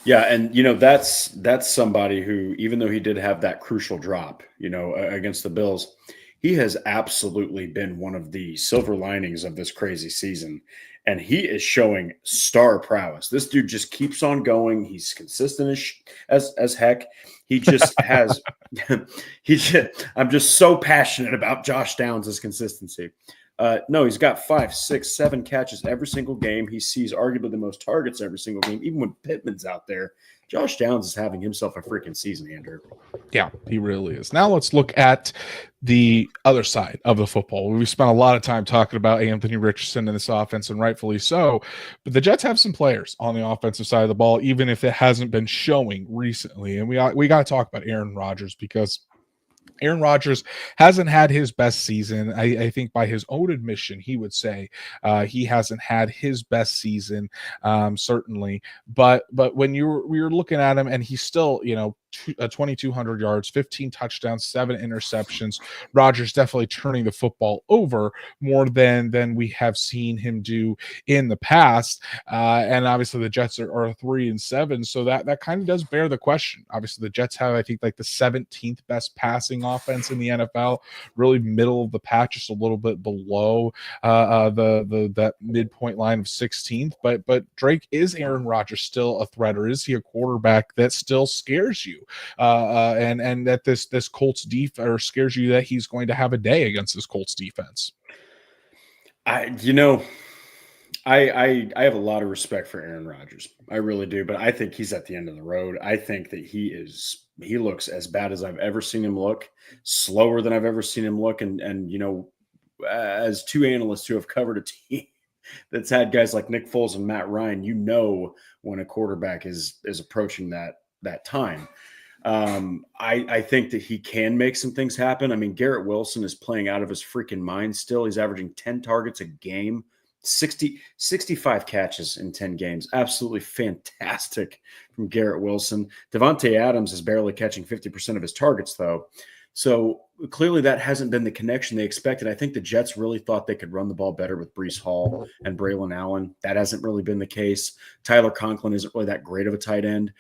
Yeah, and that's somebody who, even though he did have that crucial drop, against the Bills, he has absolutely been one of the silver linings of this crazy season, and he is showing star prowess. This dude just keeps on going. He's consistent as heck. He just has. I'm just so passionate about Josh Downs' consistency. No, he's got 5, 6, 7 catches every single game. He sees arguably the most targets every single game. Even when Pittman's out there, Josh Downs is having himself a freaking season, Andrew. Yeah, he really is. Now let's look at the other side of the football. We spent a lot of time talking about Anthony Richardson in this offense, and rightfully so. But the Jets have some players on the offensive side of the ball, even if it hasn't been showing recently. And we got to talk about Aaron Rodgers, because Aaron Rodgers hasn't had his best season. I think by his own admission, he would say he hasn't had his best season, certainly. But when you're looking at him, and he's still, 2,200 yards, 15 touchdowns, 7 interceptions. Rodgers definitely turning the football over more than we have seen him do in the past. And obviously the Jets are 3-7, so that kind of does bear the question. Obviously the Jets have, I think, like the 17th best passing offense in the NFL, really middle of the pack, just a little bit below that midpoint line of 16th. But Drake, is Aaron Rodgers still a threat, or is he a quarterback that still scares you? And that this Colts defense, or scares you that he's going to have a day against this Colts defense? I have a lot of respect for Aaron Rodgers. I really do, but I think he's at the end of the road. I think that he looks as bad as I've ever seen him look, slower than I've ever seen him look. And as two analysts who have covered a team that's had guys like Nick Foles and Matt Ryan, when a quarterback is approaching that time. I think that he can make some things happen. I mean, Garrett Wilson is playing out of his freaking mind still. He's averaging 10 targets a game, 65 catches in 10 games. Absolutely fantastic from Garrett Wilson. Davante Adams is barely catching 50% of his targets, though. So clearly that hasn't been the connection they expected. I think the Jets really thought they could run the ball better with Breece Hall and Braylon Allen. That hasn't really been the case. Tyler Conklin isn't really that great of a tight end.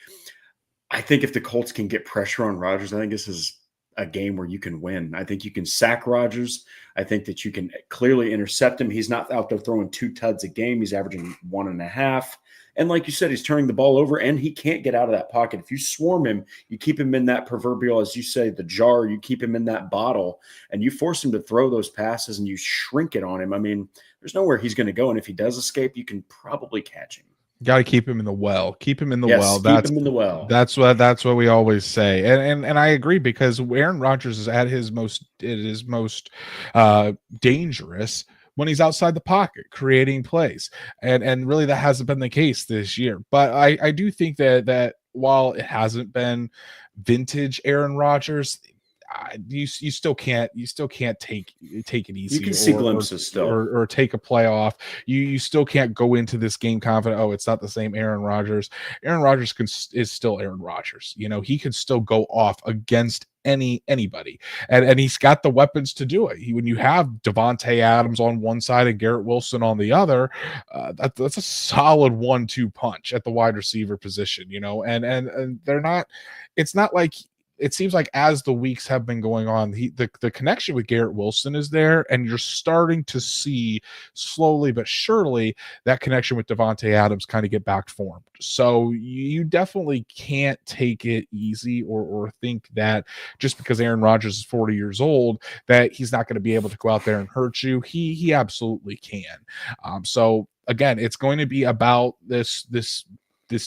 I think if the Colts can get pressure on Rodgers, I think this is a game where you can win. I think you can sack Rodgers. I think that you can clearly intercept him. He's not out there throwing 2 tuds a game. He's averaging 1.5. And like you said, he's turning the ball over, and he can't get out of that pocket. If you swarm him, you keep him in that proverbial, as you say, the jar, you keep him in that bottle, and you force him to throw those passes and you shrink it on him. I mean, there's nowhere he's going to go. And if he does escape, you can probably catch him. Got to keep him in the well. Keep him in the Yes, well. keep him in the well. That's what we always say, and I agree, because Aaron Rodgers is at his most dangerous when he's outside the pocket creating plays, and really that hasn't been the case this year. But I do think that while it hasn't been vintage Aaron Rodgers, you still can't take it easy. You can see glimpses still, or take a playoff. You still can't go into this game confident. Oh, it's not the same Aaron Rodgers. Aaron Rodgers is still Aaron Rodgers. He can still go off against anybody, and he's got the weapons to do it. When you have Davante Adams on one side and Garrett Wilson on the other, that's a solid 1-2 punch at the wide receiver position. And they're not. It's not like. It seems like as the weeks have been going on, the connection with Garrett Wilson is there, and you're starting to see slowly but surely that connection with Davante Adams kind of get back formed. So you definitely can't take it easy or think that just because Aaron Rodgers is 40 years old that he's not going to be able to go out there and hurt you. He absolutely can. So again, it's going to be about this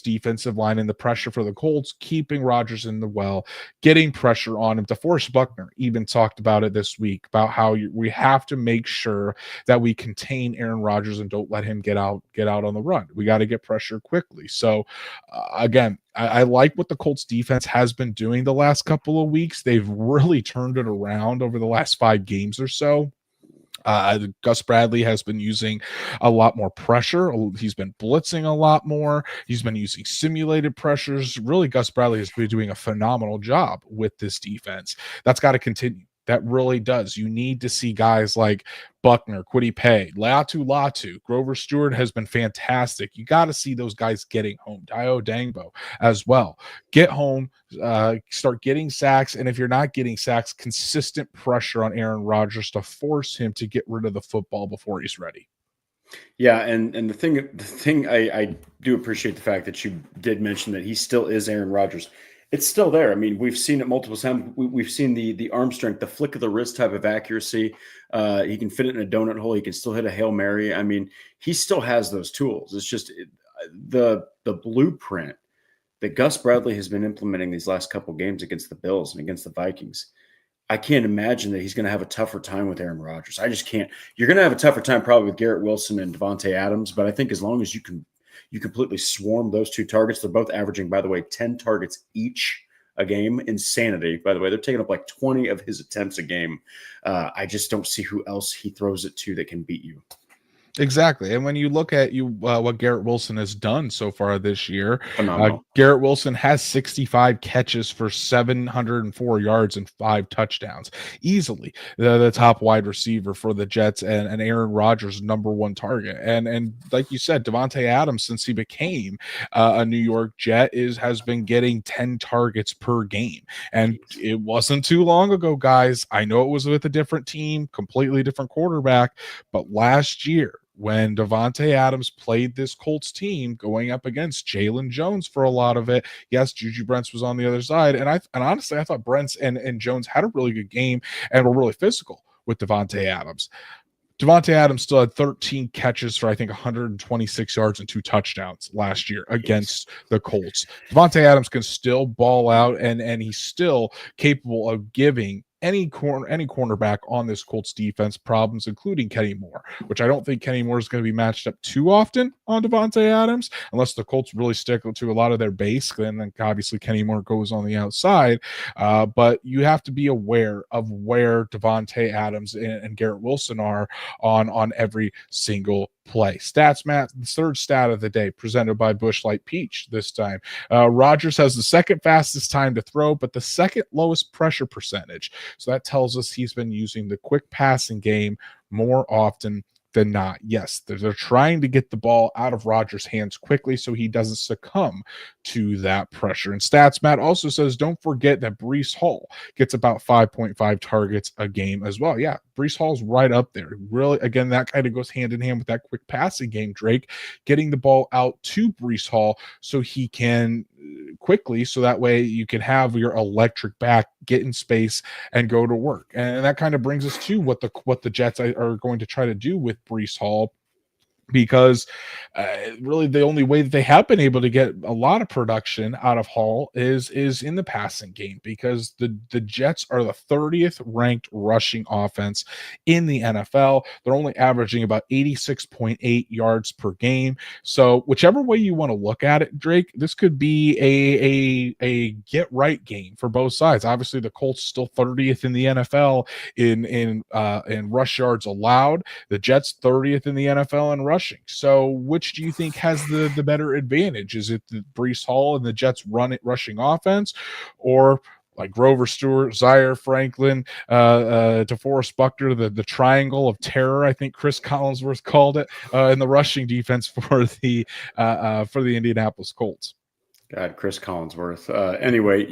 defensive line and the pressure for the Colts, keeping Rodgers in the well, getting pressure on him. DeForest Buckner even talked about it this week, about how we have to make sure that we contain Aaron Rodgers and don't let him get out on the run. We got to get pressure quickly. So again, I like what the Colts defense has been doing the last couple of weeks. They've really turned it around over the last 5 games or so. Gus Bradley has been using a lot more pressure. He's been blitzing a lot more. He's been using simulated pressures. Really, Gus Bradley has been doing a phenomenal job with this defense. That's got to continue. That really does. You need to see guys like Buckner, Kwity Paye, Latu. Grover Stewart has been fantastic. You got to see those guys getting home. Dio Dangbo as well. Get home, start getting sacks. And if you're not getting sacks, consistent pressure on Aaron Rodgers to force him to get rid of the football before he's ready. Yeah, and the thing I do appreciate the fact that you did mention that he still is Aaron Rodgers. It's still there. I mean, we've seen it multiple times. We've seen the arm strength, the flick of the wrist type of accuracy. He can fit it in a donut hole. He can still hit a Hail Mary. I mean, he still has those tools. It's just the blueprint that Gus Bradley has been implementing these last couple games against the Bills and against the Vikings. I can't imagine that he's going to have a tougher time with Aaron Rodgers. I just can't. You're going to have a tougher time probably with Garrett Wilson and Devontae Adams, but I think as long as you completely swarm those two targets, they're both averaging, by the way, 10 targets each a game. Insanity, by the way. They're taking up like 20 of his attempts a game. I just don't see who else he throws it to that can beat you. Exactly. And when you look at what Garrett Wilson has done so far this year, Phenomenal. Garrett Wilson has 65 catches for 704 yards and 5 touchdowns. Easily the top wide receiver for the Jets, and Aaron Rodgers' number one target. And like you said, Devontae Adams, since he became a New York Jet, has been getting 10 targets per game. And it wasn't too long ago, guys. I know it was with a different team, completely different quarterback, but last year, when Devontae Adams played this Colts team going up against Jalen Jones for a lot of it. Yes, Juju Brents was on the other side. And honestly, I thought Brents and Jones had a really good game and were really physical with Devontae Adams. Devontae Adams still had 13 catches for, I think, 126 yards and 2 touchdowns last year against the Colts. Devontae Adams can still ball out, and he's still capable of giving any cornerback on this Colts defense problems, including Kenny Moore, which I don't think Kenny Moore is going to be matched up too often on Devontae Adams, unless the Colts really stick to a lot of their base. And then obviously Kenny Moore goes on the outside. But you have to be aware of where Devontae Adams and Garrett Wilson are on every single play. Stats, Matt, the third stat of the day, presented by Busch Light Peach this time. Rodgers has the second fastest time to throw, but the second lowest pressure percentage. So that tells us he's been using the quick passing game more often than not. Yes, they're trying to get the ball out of Rodgers' hands quickly so he doesn't succumb to that pressure. And Stats Matt also says, don't forget that Breece Hall gets about 5.5 targets a game as well. Yeah, Breece Hall's right up there. Really, again, that kind of goes hand in hand with that quick passing game, Drake, getting the ball out to Breece Hall so he can quickly, so that way you can have your electric back, get in space, and go to work. And that kind of brings us to what the Jets are going to try to do with Breece Hall, because really the only way that they have been able to get a lot of production out of Hall is in the passing game, because the Jets are the 30th ranked rushing offense in the NFL. They're only averaging about 86.8 yards per game. So whichever way you want to look at it, Drake, this could be a get right game for both sides. Obviously, the Colts still 30th in the NFL in rush yards allowed. The Jets 30th in the NFL in rushing. So which do you think has the better advantage? Is it the Breece Hall and the Jets rushing offense, or like Grover Stewart, Zaire Franklin, DeForest Buckner, the triangle of terror, I think Chris Collinsworth called it, in the rushing defense for the Indianapolis Colts? God, Chris Collinsworth. Anyway,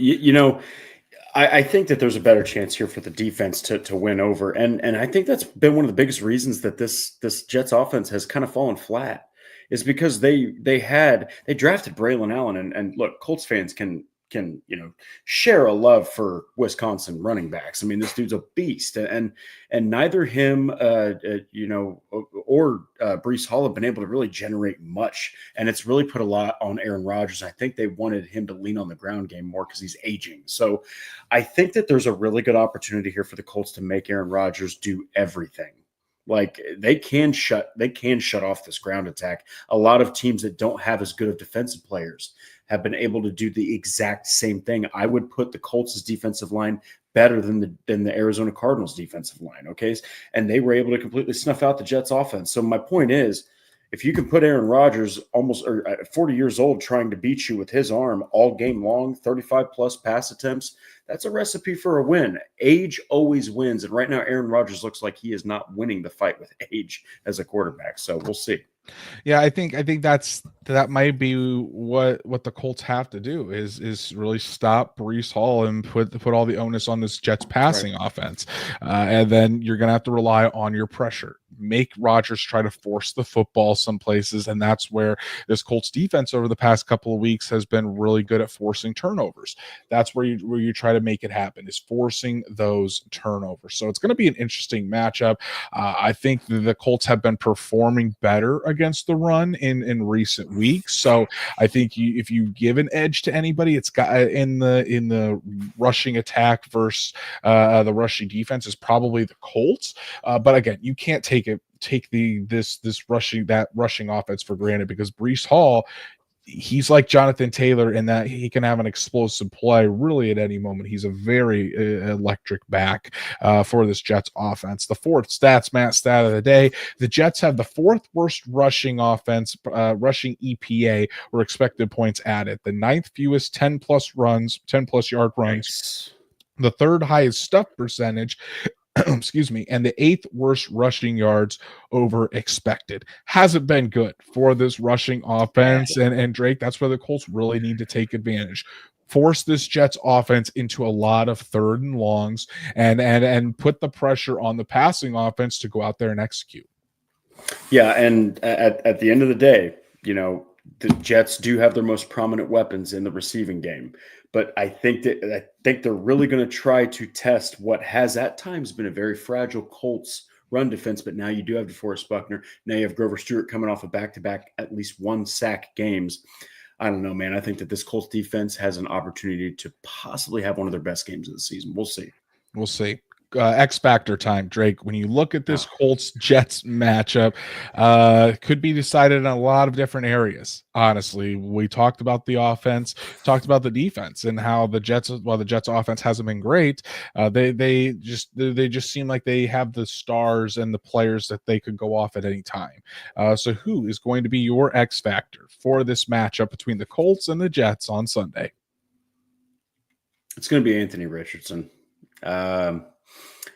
I think that there's a better chance here for the defense to win over. And I think that's been one of the biggest reasons that this Jets offense has kind of fallen flat, is because they drafted Braylon Allen. And look, Colts fans can share a love for Wisconsin running backs. I mean, this dude's a beast, and neither him or Breece Hall have been able to really generate much, and it's really put a lot on Aaron Rodgers. I think they wanted him to lean on the ground game more because he's aging. So I think that there's a really good opportunity here for the Colts to make Aaron Rodgers do everything. Like they can shut off this ground attack. A lot of teams that don't have as good of defensive players have been able to do the exact same thing. I would put the Colts' defensive line better than the Arizona Cardinals defensive line. Okay. And they were able to completely snuff out the Jets offense. So my point is, if you can put Aaron Rodgers almost at 40 years old trying to beat you with his arm all game long, 35 plus pass attempts, that's a recipe for a win. Age always wins. And right now, Aaron Rodgers looks like he is not winning the fight with age as a quarterback. So we'll see. Yeah, I think that might be what the Colts have to do is really stop Breece Hall and put all the onus on this Jets passing offense, and then you're gonna have to rely on your pressure. Make Rodgers try to force the football some places, and that's where this Colts defense over the past couple of weeks has been really good at forcing turnovers. That's where you try to make it happen, is forcing those turnovers. So it's going to be an interesting matchup. I think the Colts have been performing better against the run in recent weeks. So I think if you give an edge to anybody, it's got in the rushing attack versus the rushing defense is probably the Colts. But again, you can't take this rushing offense for granted, because Breece Hall, he's like Jonathan Taylor in that he can have an explosive play really at any moment. He's a very electric back for this Jets offense. The fourth stat of the day: the Jets have the fourth worst rushing offense, rushing EPA or expected points added. The ninth fewest 10 plus yard runs. Nice. The third highest stuff percentage, excuse me, and the eighth worst rushing yards over expected. Hasn't been good for this rushing offense. And Drake, that's where the Colts really need to take advantage. Force this Jets offense into a lot of third and longs and put the pressure on the passing offense to go out there and execute. Yeah, and at the end of the day, the Jets do have their most prominent weapons in the receiving game. But I think they're really going to try to test what has at times been a very fragile Colts run defense. But now you do have DeForest Buckner. Now you have Grover Stewart coming off of back-to-back at least one sack games. I don't know, man. I think that this Colts defense has an opportunity to possibly have one of their best games of the season. We'll see. We'll see. X factor time, Drake. When you look at this Colts Jets matchup, could be decided in a lot of different areas. Honestly, we talked about the offense, talked about the defense, and how the Jets, while the Jets offense hasn't been great, they just seem like they have the stars and the players that they could go off at any time. So who is going to be your X factor for this matchup between the Colts and the Jets on Sunday? It's going to be Anthony Richardson.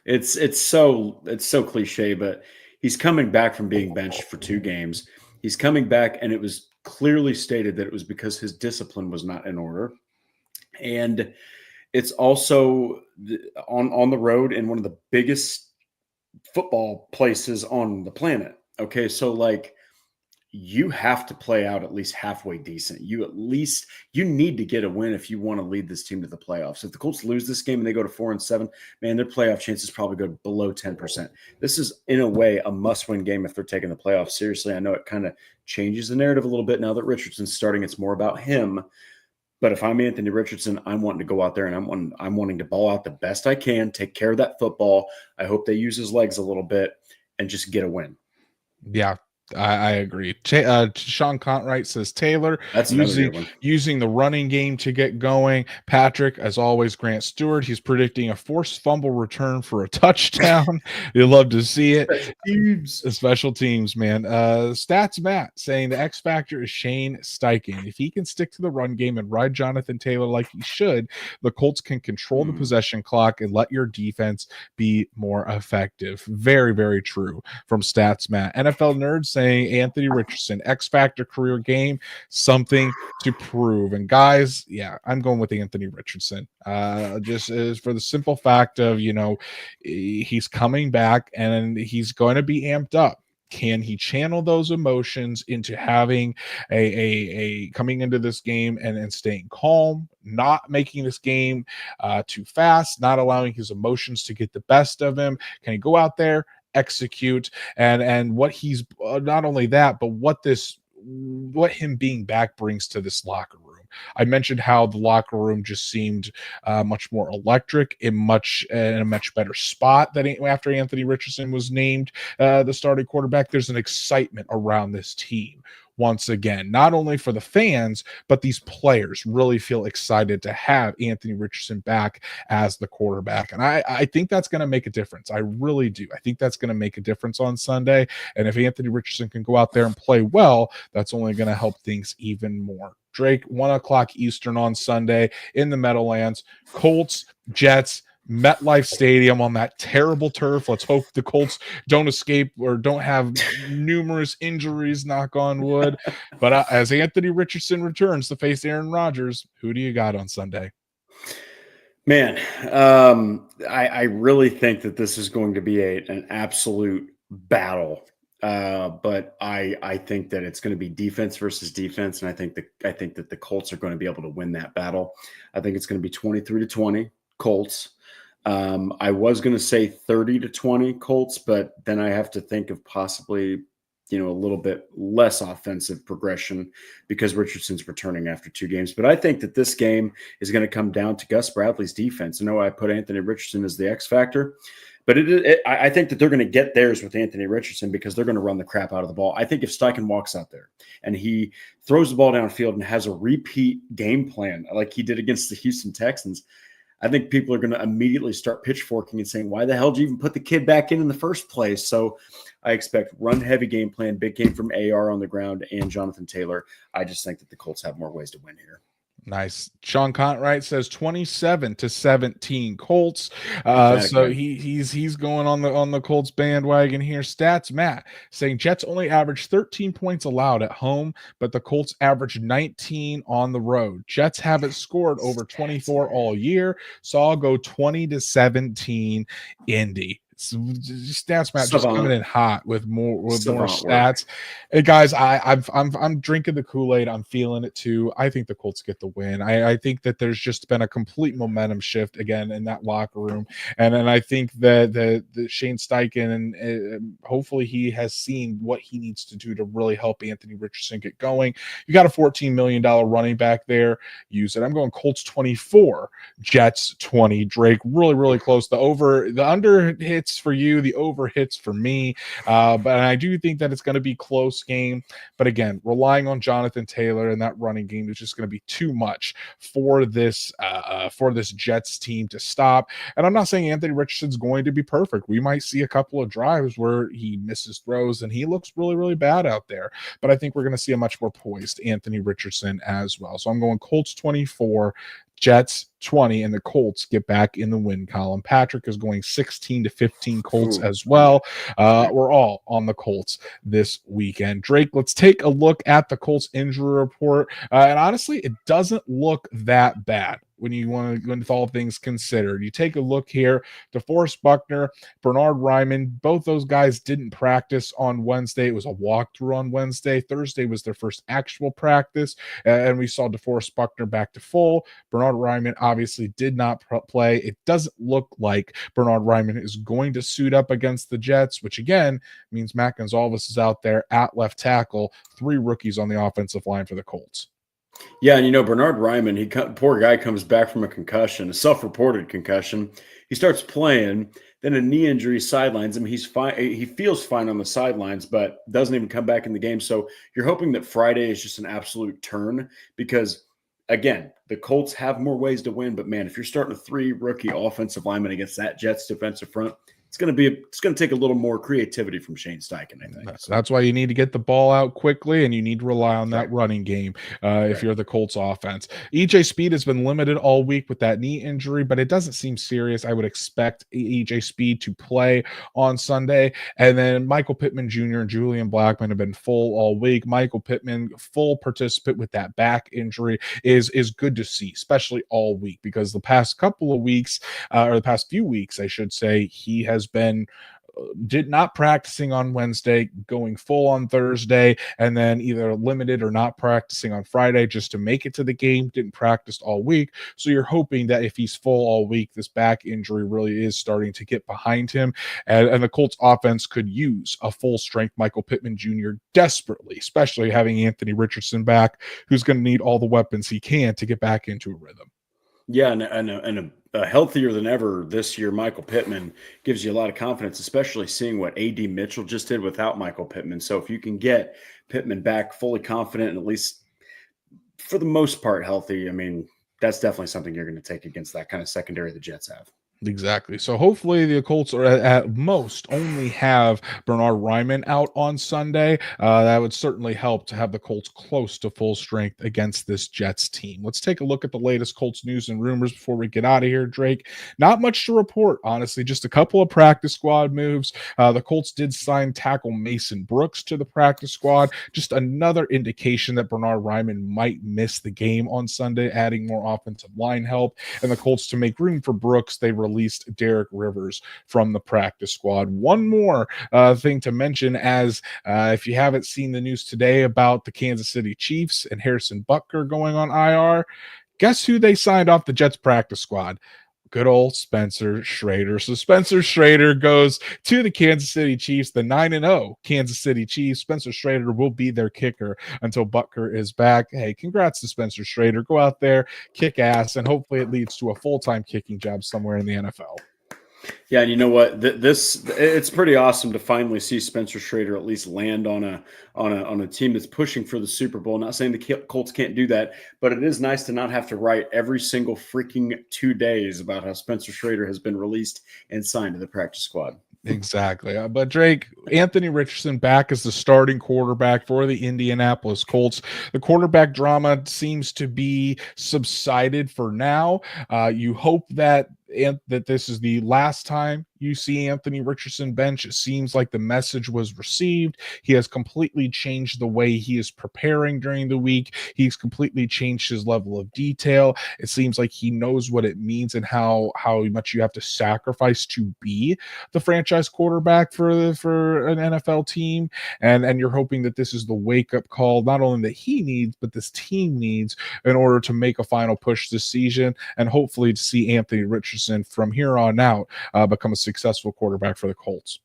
It's so cliche, but he's coming back from being benched for 2 games. He's coming back, and it was clearly stated that it was because his discipline was not in order. And it's also on the road in one of the biggest football places on the planet. Okay, so like, you have to play out at least halfway decent. You need to get a win if you want to lead this team to the playoffs. If the Colts lose this game and they go to 4-7, man, their playoff chances probably go below 10%. This is, in a way, a must-win game if they're taking the playoffs seriously. I know it kind of changes the narrative a little bit now that Richardson's starting. It's more about him. But if I'm Anthony Richardson, I'm wanting to go out there and I'm wanting to ball out the best I can, take care of that football. I hope they use his legs a little bit and just get a win. Yeah. I agree. Sean Contright says Taylor. That's using the running game to get going. Patrick, as always, Grant Stewart. He's predicting a forced fumble return for a touchdown. You love to see it. Special teams, man. Stats Matt saying the X factor is Shane Steichen. If he can stick to the run game and ride Jonathan Taylor like he should, the Colts can control the possession clock and let your defense be more effective. Very, very true from Stats Matt. NFL Nerds saying Anthony Richardson, X Factor career game, something to prove. And guys, yeah, I'm going with Anthony Richardson. Just as for the simple fact of, he's coming back and he's going to be amped up. Can he channel those emotions into having a coming into this game and staying calm, not making this game too fast, not allowing his emotions to get the best of him? Can he go out there, execute, and what he's not only that, but what him being back brings to this locker room? I mentioned how the locker room just seemed much more electric, in a much better spot that after Anthony Richardson was named the starting quarterback. There's an excitement around this team once again, not only for the fans, but these players really feel excited to have Anthony Richardson back as the quarterback. And I think that's going to make a difference. I really do. I think that's going to make a difference on Sunday. And if Anthony Richardson can go out there and play well, that's only going to help things even more. Drake, 1:00 Eastern on Sunday in the Meadowlands. Colts, Jets, MetLife Stadium on that terrible turf. Let's hope the Colts don't escape or don't have numerous injuries, knock on wood. But as Anthony Richardson returns to face Aaron Rodgers, who do you got on Sunday? Man, I really think that this is going to be an absolute battle. But I think that it's going to be defense versus defense, and I think that the Colts are going to be able to win that battle. I think it's going to be 23-20 Colts. I was going to say 30-20 Colts, but then I have to think of possibly, a little bit less offensive progression because Richardson's returning after 2 games. But I think that this game is going to come down to Gus Bradley's defense. I know I put Anthony Richardson as the X factor, but I think that they're going to get theirs with Anthony Richardson because they're going to run the crap out of the ball. I think if Steichen walks out there and he throws the ball downfield and has a repeat game plan like he did against the Houston Texans, I think people are going to immediately start pitchforking and saying, why the hell did you even put the kid back in the first place? So I expect run-heavy game plan, big game from AR on the ground and Jonathan Taylor. I just think that the Colts have more ways to win here. Nice. Sean Contwright says 27-17 Colts. So he's going on the Colts bandwagon here. Stats Matt saying Jets only average 13 points allowed at home, but the Colts average 19 on the road. Jets haven't scored over 24 all year, so I'll go 20-17 Indy. Stats Matt just coming in hot with more stats. Hey guys, I'm drinking the Kool-Aid. I'm feeling it too. I think the Colts get the win. I think that there's just been a complete momentum shift again in that locker room, and I think that the Shane Steichen and hopefully he has seen what he needs to do to really help Anthony Richardson get going. You got a $14 million running back there. Use it. I'm going Colts 24, Jets 20. Drake really close. The under hits for you, the over hits for me, but I do think that it's going to be close game. But again, relying on Jonathan Taylor and that running game is just going to be too much for this Jets team to stop. And I'm not saying Anthony Richardson's going to be perfect. We might see a couple of drives where he misses throws and he looks really bad out there, but I think we're going to see a much more poised Anthony Richardson as well. So I'm going Colts 24, Jets 20, and the Colts get back in the win column. Patrick is going 16-15 Colts as well. We're all on the Colts this weekend. Drake, let's take a look at the Colts injury report. And honestly, it doesn't look that bad when you want to, with all things considered. You take a look here, DeForest Buckner, Bernhard Raimann, both those guys didn't practice on Wednesday. It was a walkthrough on Wednesday. Thursday was their first actual practice, and we saw DeForest Buckner back to full. Bernhard Raimann obviously did not play. It doesn't look like Bernhard Raimann is going to suit up against the Jets, which again means Matt Gonzalez is out there at left tackle. 3 rookies on the offensive line for the Colts. Yeah, and Bernhard Raimann, poor guy comes back from a concussion, a self-reported concussion. He starts playing, then a knee injury sidelines him. He's fine. He feels fine on the sidelines, but doesn't even come back in the game. So you're hoping that Friday is just an absolute turn because, again, the Colts have more ways to win. But, man, if you're starting a 3 rookie offensive lineman against that Jets defensive front, it's going to take a little more creativity from Shane Steichen, I think. That's why you need to get the ball out quickly, and you need to rely on that running game if you're the Colts offense. EJ Speed has been limited all week with that knee injury, but it doesn't seem serious. I would expect EJ Speed to play on Sunday. And then Michael Pittman Jr. and Julian Blackmon have been full all week. Michael Pittman, full participant with that back injury, is good to see, especially all week, because the past couple of weeks, or the past few weeks, I should say, he has been did not practicing on Wednesday, going full on Thursday, and then either limited or not practicing on Friday just to make it to the game. Didn't practice all week. So you're hoping that if he's full all week, this back injury really is starting to get behind him. And the Colts offense could use a full strength Michael Pittman Jr. desperately, especially having Anthony Richardson back, who's going to need all the weapons he can to get back into a rhythm. Yeah, and a healthier than ever this year, Michael Pittman gives you a lot of confidence, especially seeing what A.D. Mitchell just did without Michael Pittman. So if you can get Pittman back fully confident and at least for the most part healthy, I mean, that's definitely something you're going to take against that kind of secondary the Jets have. Exactly. So hopefully the Colts are at most only have Bernard Ryman out on Sunday. That would certainly help to have the Colts close to full strength against this Jets team. Let's take a look at the latest Colts news and rumors before we get out of here, Drake. Not much to report, honestly, just a couple of practice squad moves. The Colts did sign tackle Mason Brooks to the practice squad. Just another indication that Bernard Ryman might miss the game on Sunday, adding more offensive line help. And the Colts, to make room for Brooks, they released Derek Rivers from the practice squad. One more thing to mention, as if you haven't seen the news today about the Kansas City Chiefs and Harrison Butker going on IR, guess who they signed off the Jets practice squad? Good old Spencer Schrader. So Spencer Schrader goes to the Kansas City Chiefs, the 9-0 Kansas City Chiefs. Spencer Schrader will be their kicker until Butker is back. Hey, congrats to Spencer Schrader. Go out there, kick ass, and hopefully it leads to a full-time kicking job somewhere in the NFL. Yeah, and you know what? It's pretty awesome to finally see Spencer Schrader at least land on a team that's pushing for the Super Bowl. Not saying the Colts can't do that, but it is nice to not have to write every single freaking 2 days about how Spencer Schrader has been released and signed to the practice squad. Exactly. But Drake, Anthony Richardson back as the starting quarterback for the Indianapolis Colts. The quarterback drama seems to be subsided for now. You hope that this is the last time you see Anthony Richardson bench. It seems like the message was received. He has completely changed the way he is preparing during the week. He's completely changed his level of detail. It seems like he knows what it means and how much you have to sacrifice to be the franchise quarterback for an NFL team. And you're hoping that this is the wake-up call, not only that he needs, but this team needs in order to make a final push this season, and hopefully to see Anthony Richardson from here on out become a successful quarterback for the Colts.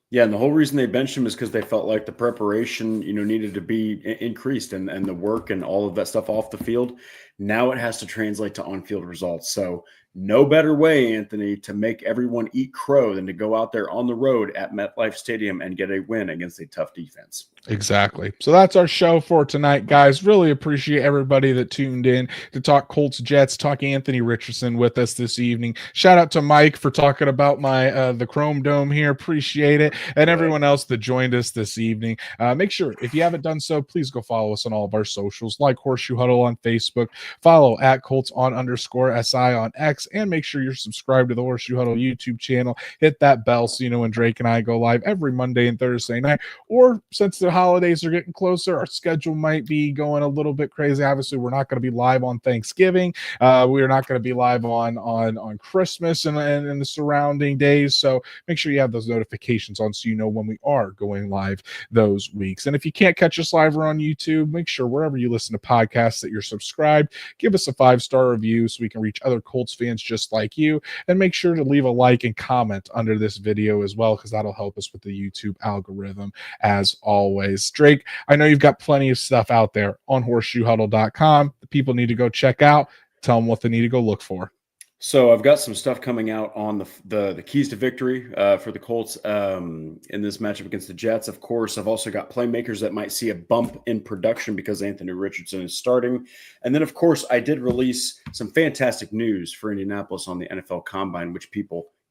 Yeah, and the whole reason they benched him is because they felt like the preparation, needed to be increased and the work and all of that stuff off the field. Now it has to translate to on-field results. So no better way, Anthony, to make everyone eat crow than to go out there on the road at MetLife Stadium and get a win against a tough defense. Exactly. So that's our show for tonight, guys. Really appreciate everybody that tuned in to talk Colts Jets, talk Anthony Richardson with us this evening. Shout out to Mike for talking about the Chrome Dome here. Appreciate it. And everyone else that joined us this evening. Make sure, if you haven't done so, please go follow us on all of our socials, like Horseshoe Huddle on Facebook, follow at Colts_SI on X, and make sure you're subscribed to the Horseshoe Huddle YouTube channel. Hit that bell so you know when Drake and I go live every Monday and Thursday night. Or since the holidays are getting closer, our schedule might be going a little bit crazy. Obviously, we're not going to be live on Thanksgiving. We are not going to be live on Christmas and the surrounding days. So make sure you have those notifications on so you know when we are going live those weeks. And if you can't catch us live or on YouTube, make sure wherever you listen to podcasts that you're subscribed, give us a 5-star review so we can reach other Colts fans just like you. And make sure to leave a like and comment under this video as well, because that'll help us with the YouTube algorithm as always. Drake, I know you've got plenty of stuff out there on horseshoehuddle.com that people need to go check out. Tell them what they need to go look for. So I've got some stuff coming out on the keys to victory for the Colts in this matchup against the Jets. Of course, I've also got playmakers that might see a bump in production because Anthony Richardson is starting. And then, of course, I did release some fantastic news for Indianapolis on the NFL Combine,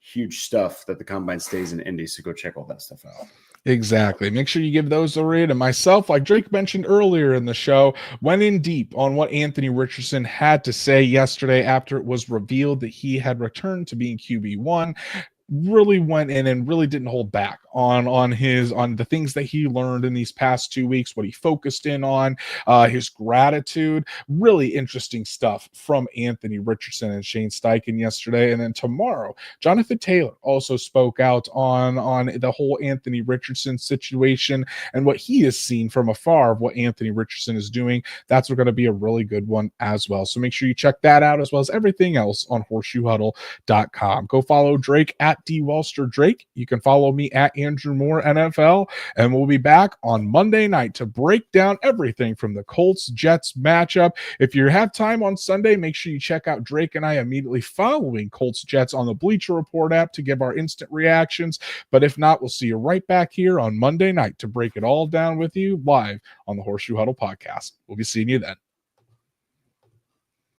huge stuff that the Combine stays in Indy. So go check all that stuff out. Exactly. Make sure you give those a read. And myself, like Drake mentioned earlier in the show, went in deep on what Anthony Richardson had to say yesterday after it was revealed that he had returned to being QB1. really went in and really didn't hold back on the things that he learned in these past 2 weeks, what he focused in on, his gratitude. Really interesting stuff from Anthony Richardson and Shane Steichen yesterday. And then tomorrow, Jonathan Taylor also spoke out on the whole Anthony Richardson situation and what he has seen from afar of what Anthony Richardson is doing. That's going to be a really good one as well. So make sure you check that out as well as everything else on horseshoehuddle.com. Go follow Drake at DWalsterDrake. You can follow me at Andrew Moore NFL, and we'll be back on Monday night to break down everything from the Colts-Jets matchup. If you have time on Sunday, make sure you check out Drake and I immediately following Colts-Jets on the Bleacher Report app to give our instant reactions. But if not, we'll see you right back here on Monday night to break it all down with you live on the Horseshoe Huddle podcast. We'll be seeing you then.